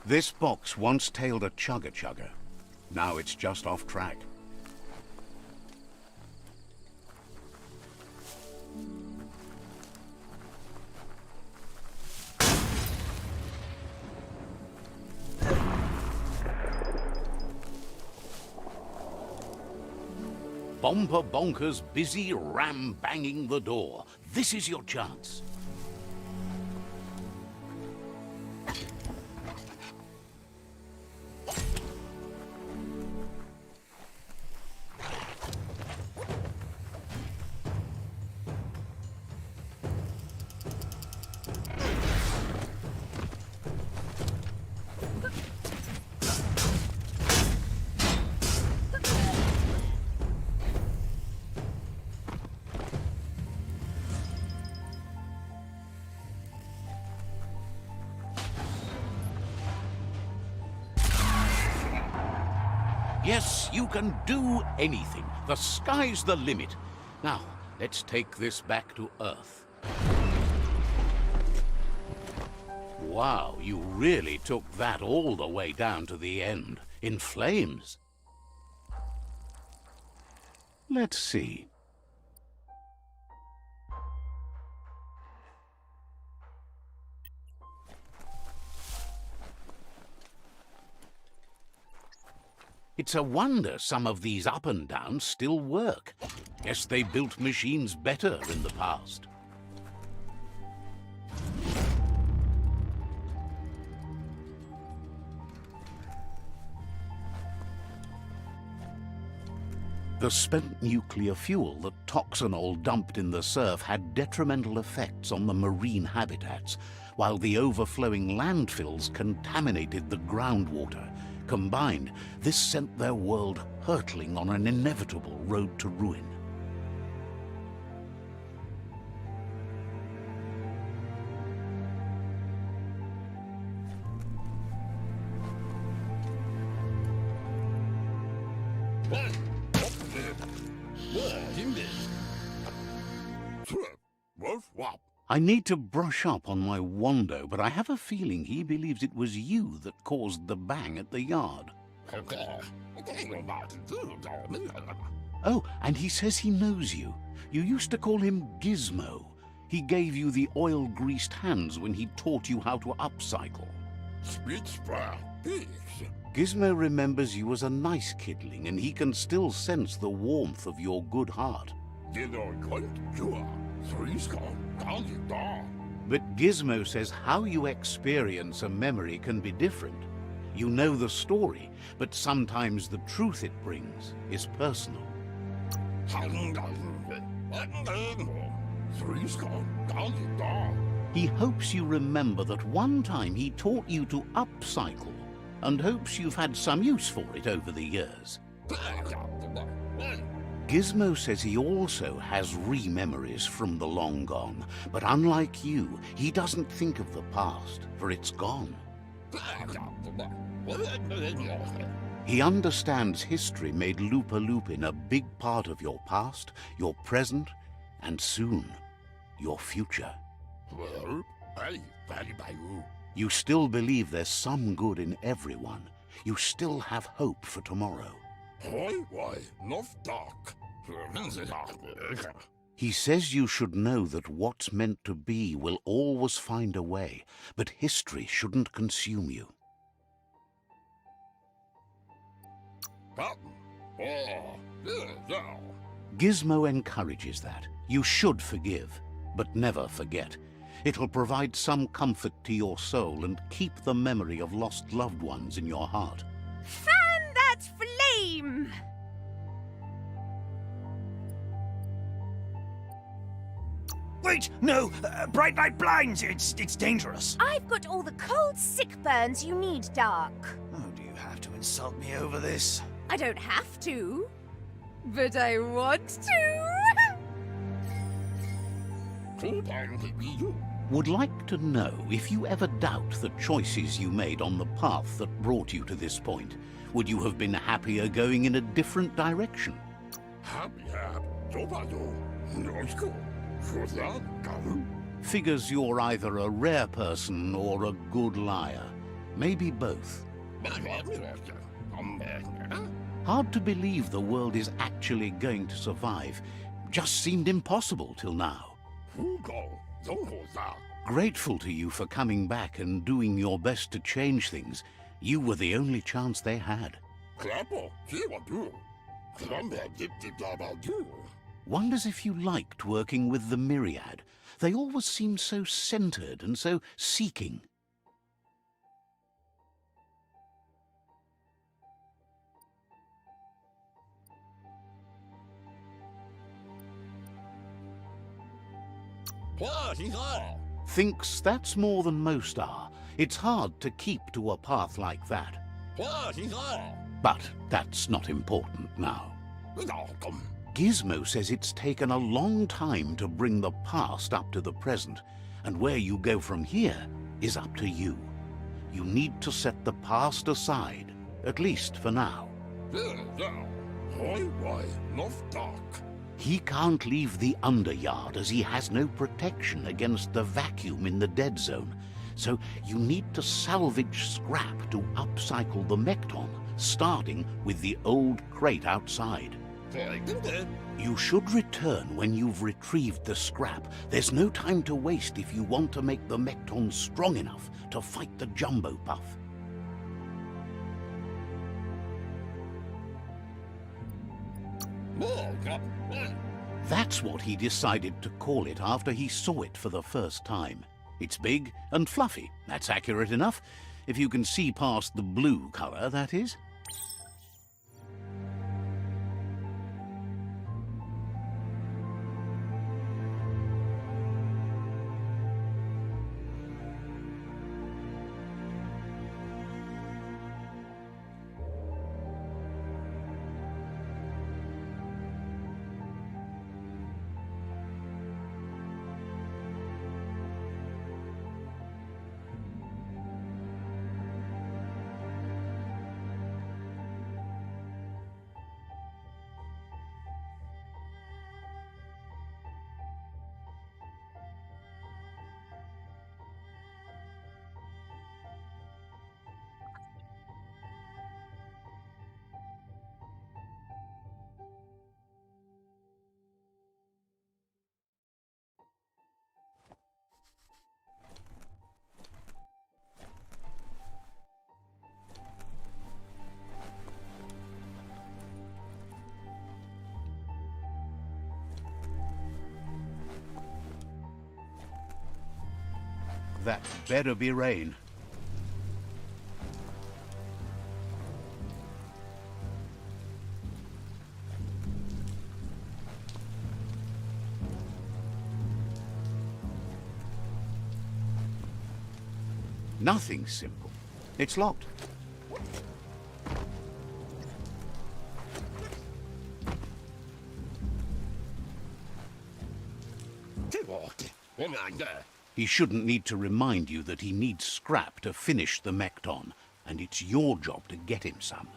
This box once tailed a chugger-chugger. Now it's just off track. Bomber Bonker's busy ram-banging the door. This is your chance. Yes, you can do anything. The sky's the limit. Now, let's take this back to Earth. Wow, you really took that all the way down to the end, in flames. Let's see. It's a wonder some of these up and downs still work. Guess they built machines better in the past. The spent nuclear fuel that Toxanol dumped in the surf had detrimental effects on the marine habitats, while the overflowing landfills contaminated the groundwater. Combined, this sent their world hurtling on an inevitable road to ruin. I need to brush up on my Wando, but I have a feeling he believes it was you that caused the bang at the yard. Oh, and he says he knows you. You used to call him Gizmo. He gave you the oil-greased hands when he taught you how to upcycle. Gizmo remembers you as a nice kidling, and he can still sense the warmth of your good heart. But Gizmo says how you experience a memory can be different. You know the story, but sometimes the truth it brings is personal. He hopes you remember that one time he taught you to upcycle, and hopes you've had some use for it over the years. Gizmo says he also has re-memories from the long gone, but unlike you, he doesn't think of the past, for it's gone. He understands history made Lupa Lupin a big part of your past, your present, and soon, your future. You still believe there's some good in everyone. You still have hope for tomorrow. He says you should know that what's meant to be will always find a way, but history shouldn't consume you. Gizmo encourages that. You should forgive, but never forget. It'll provide some comfort to your soul and keep the memory of lost loved ones in your heart. Fan that flame! Wait, no! Bright light blinds! It's dangerous! I've got all the cold sick burns you need, Dark. Oh, do you have to insult me over this? I don't have to, but I want to. Would like to know if you ever doubt the choices you made on the path that brought you to this point. Would you have been happier going in a different direction? Figures you're either a rare person or a good liar. Maybe both. Hard to believe the world is actually going to survive. Just seemed impossible till now. Grateful to you for coming back and doing your best to change things. You were the only chance they had. Wonders if you liked working with the Myriad. They always seemed so centered and so seeking. Thinks that's more than most are. It's hard to keep to a path like that. But that's not important now. Gizmo says it's taken a long time to bring the past up to the present, and where you go from here is up to you. You need to set the past aside, at least for now. He can't leave the Underyard as he has no protection against the vacuum in the dead zone, so you need to salvage scrap to upcycle the Mekton, starting with the old crate outside. You should return when you've retrieved the scrap. There's no time to waste if you want to make the Mekton strong enough to fight the Jumbo Puff. That's what he decided to call it after he saw it for the first time. It's big and fluffy. That's accurate enough. If you can see past the blue color, that is. That better be rain. Nothing simple. It's locked. He shouldn't need to remind you that he needs scrap to finish the Mekton, and it's your job to get him some.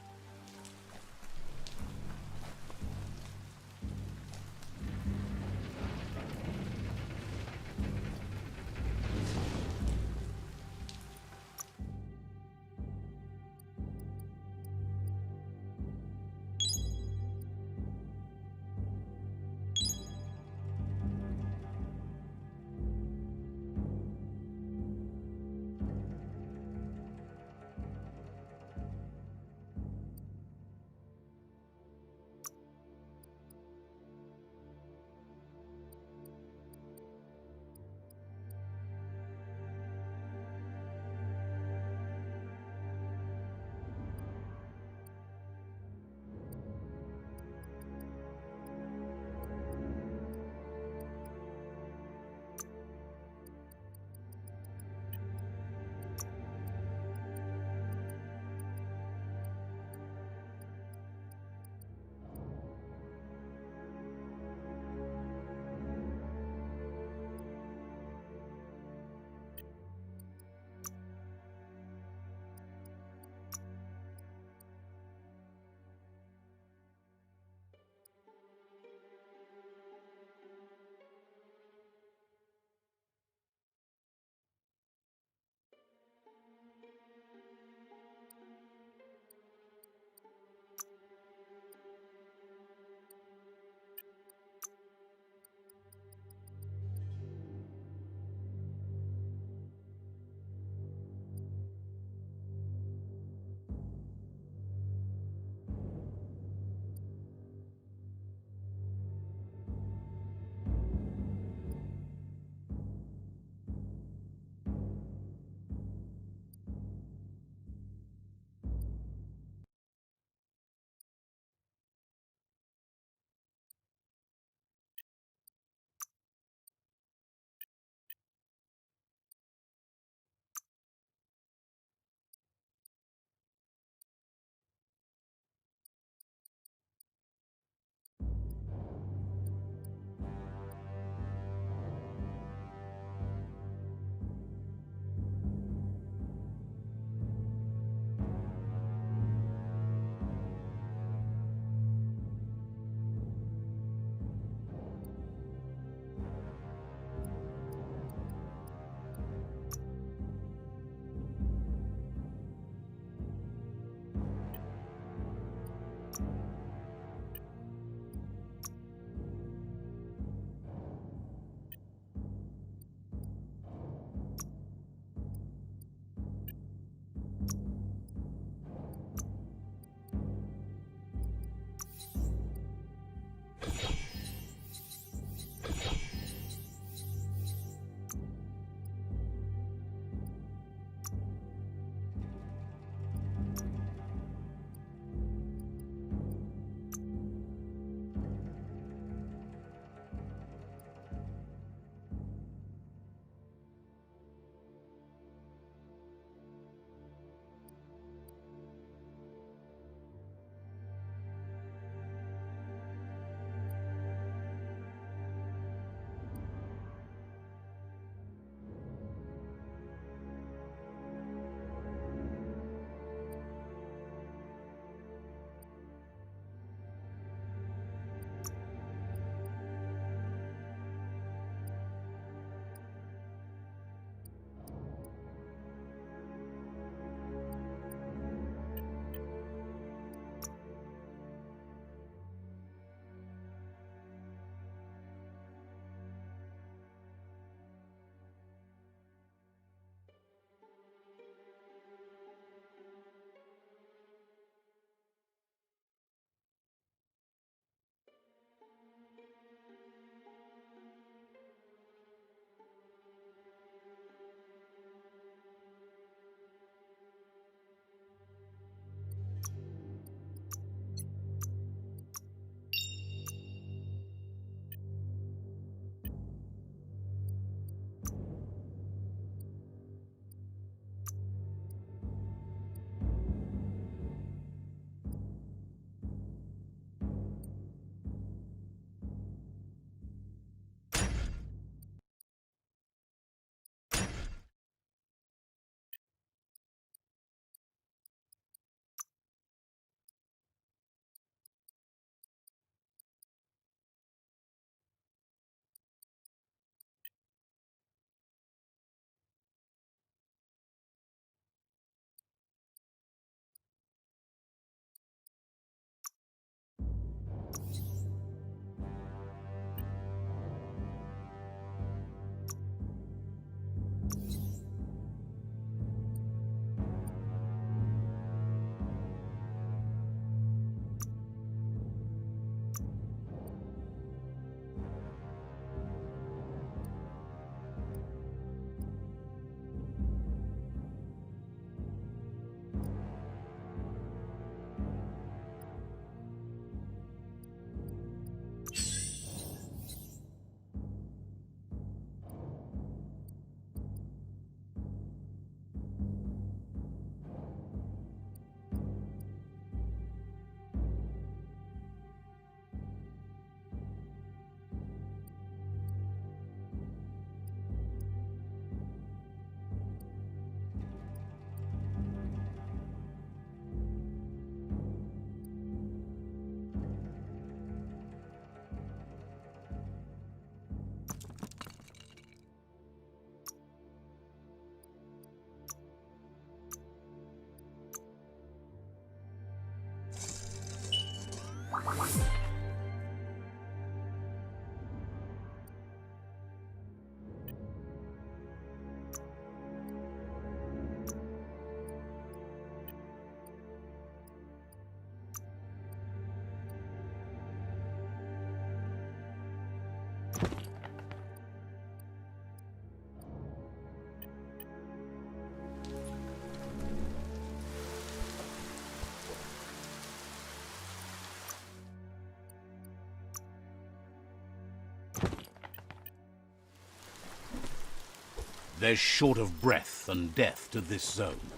There's short of breath and death to this zone.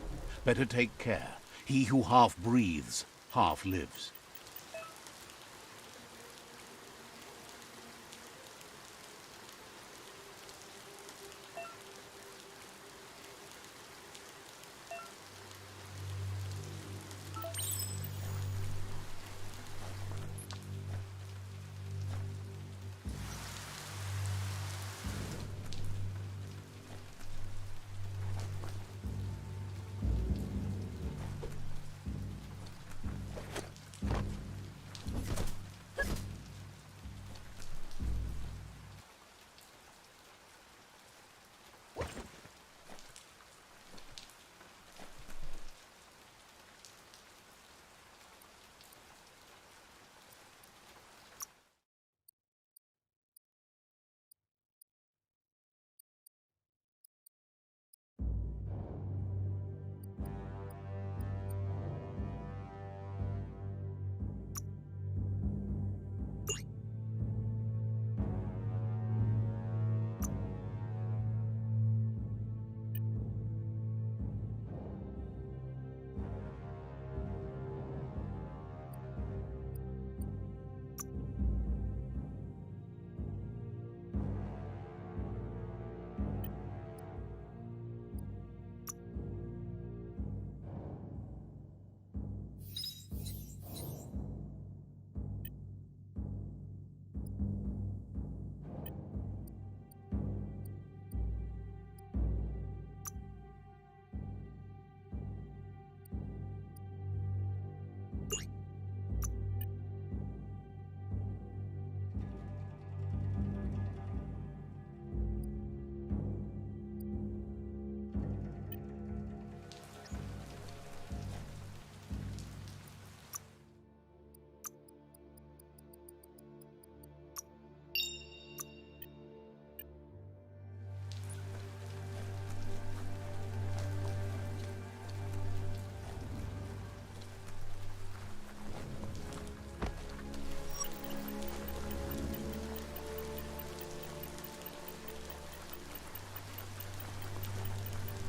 Better take care. He who half breathes, half lives.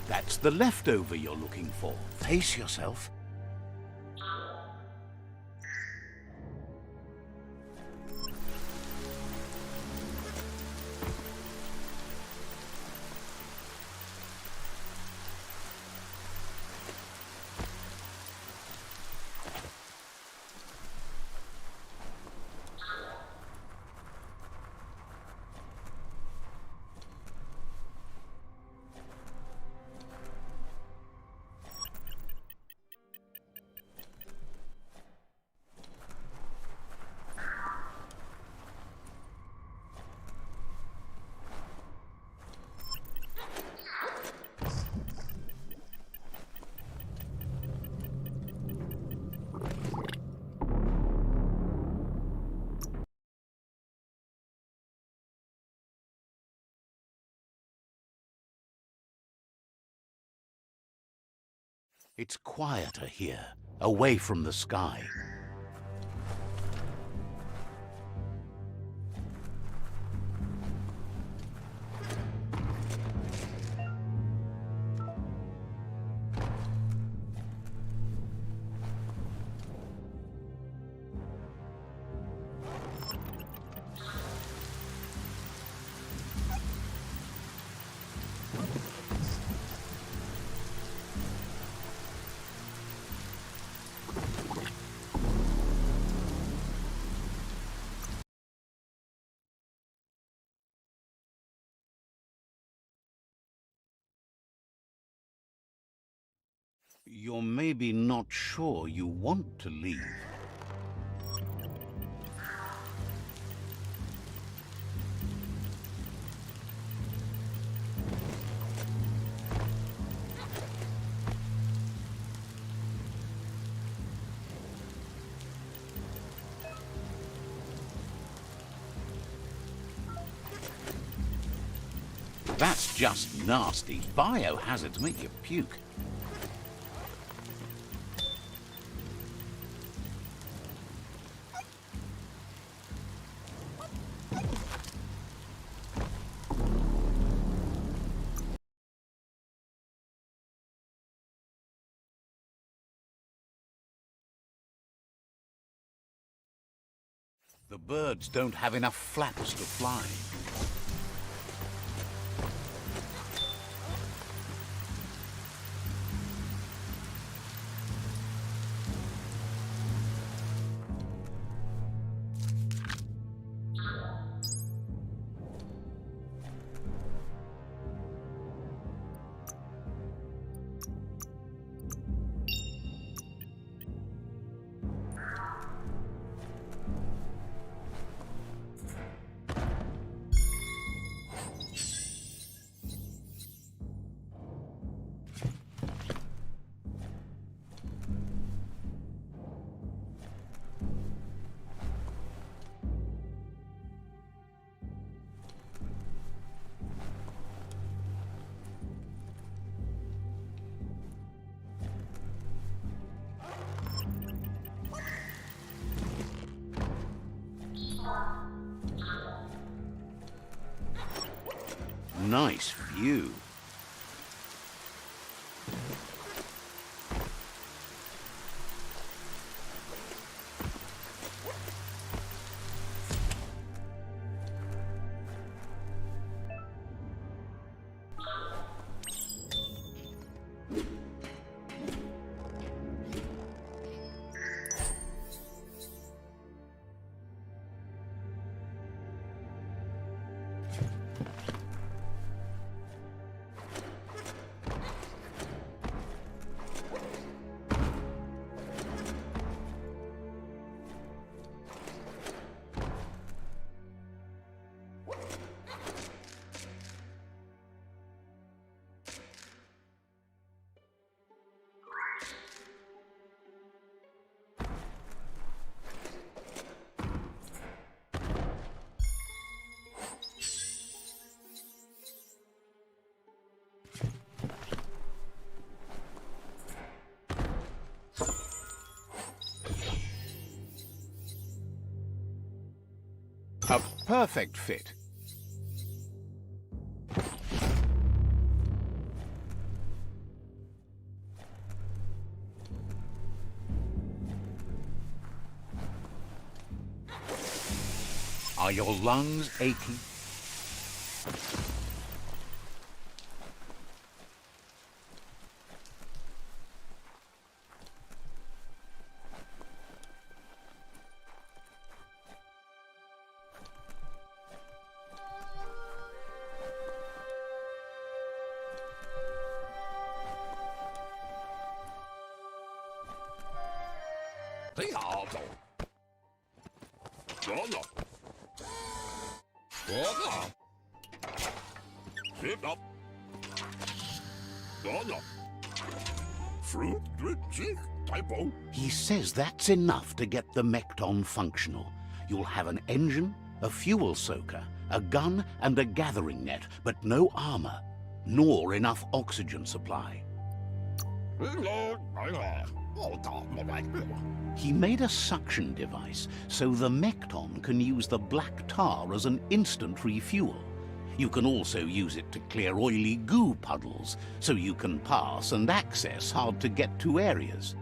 That's the leftover you're looking for. Face yourself. It's quieter here, away from the sky. You're maybe not sure you want to leave. That's just nasty. Biohazards make you puke. The birds don't have enough flaps to fly. Nice view. A perfect fit. Are your lungs aching? He says that's enough to get the Mekton functional. You'll have an engine, a fuel soaker, a gun and a gathering net, but no armor, nor enough oxygen supply. He made a suction device so the Mekton can use the black tar as an instant refuel. You can also use it to clear oily goo puddles, so you can pass and access hard-to-get-to areas.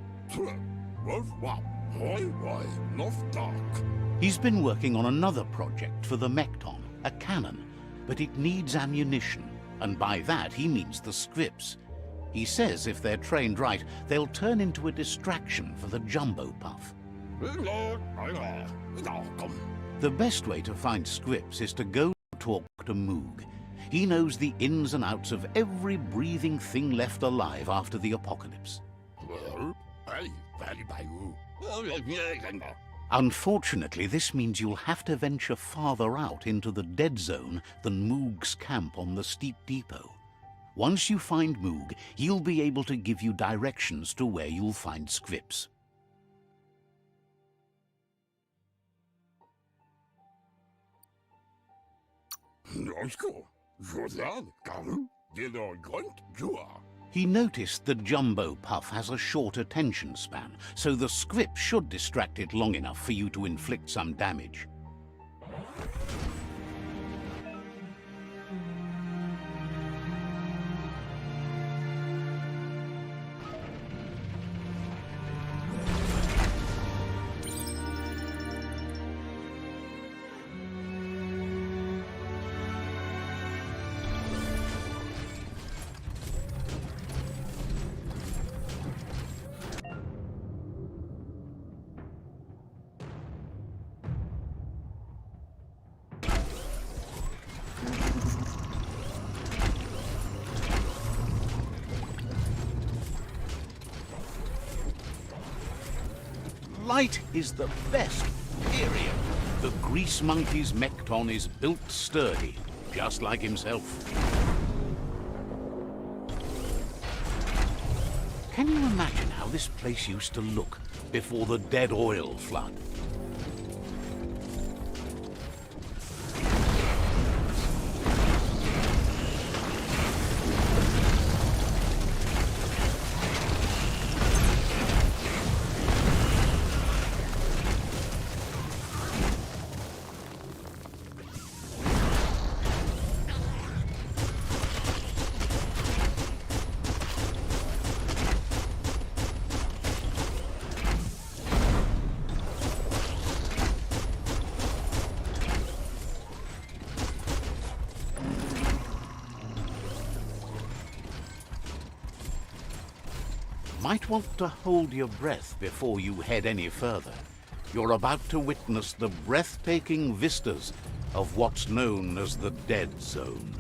He's been working on another project for the Mekton, a cannon, but it needs ammunition, and by that he means the scripts. He says if they're trained right, they'll turn into a distraction for the jumbo puff. The best way to find scripts is to go talk to Moog. He knows the ins and outs of every breathing thing left alive after the apocalypse. Unfortunately, this means you'll have to venture farther out into the dead zone than Moog's camp on the steep depot. Once you find Moog, he'll be able to give you directions to where you'll find scripts. He noticed the jumbo puff has a short attention span, so the script should distract it long enough for you to inflict some damage. Light is the best, period. The Grease Monkey's Mekton is built sturdy, just like himself. Can you imagine how this place used to look before the dead oil flood? Might want to hold your breath before you head any further. You're about to witness the breathtaking vistas of what's known as the Dead Zone.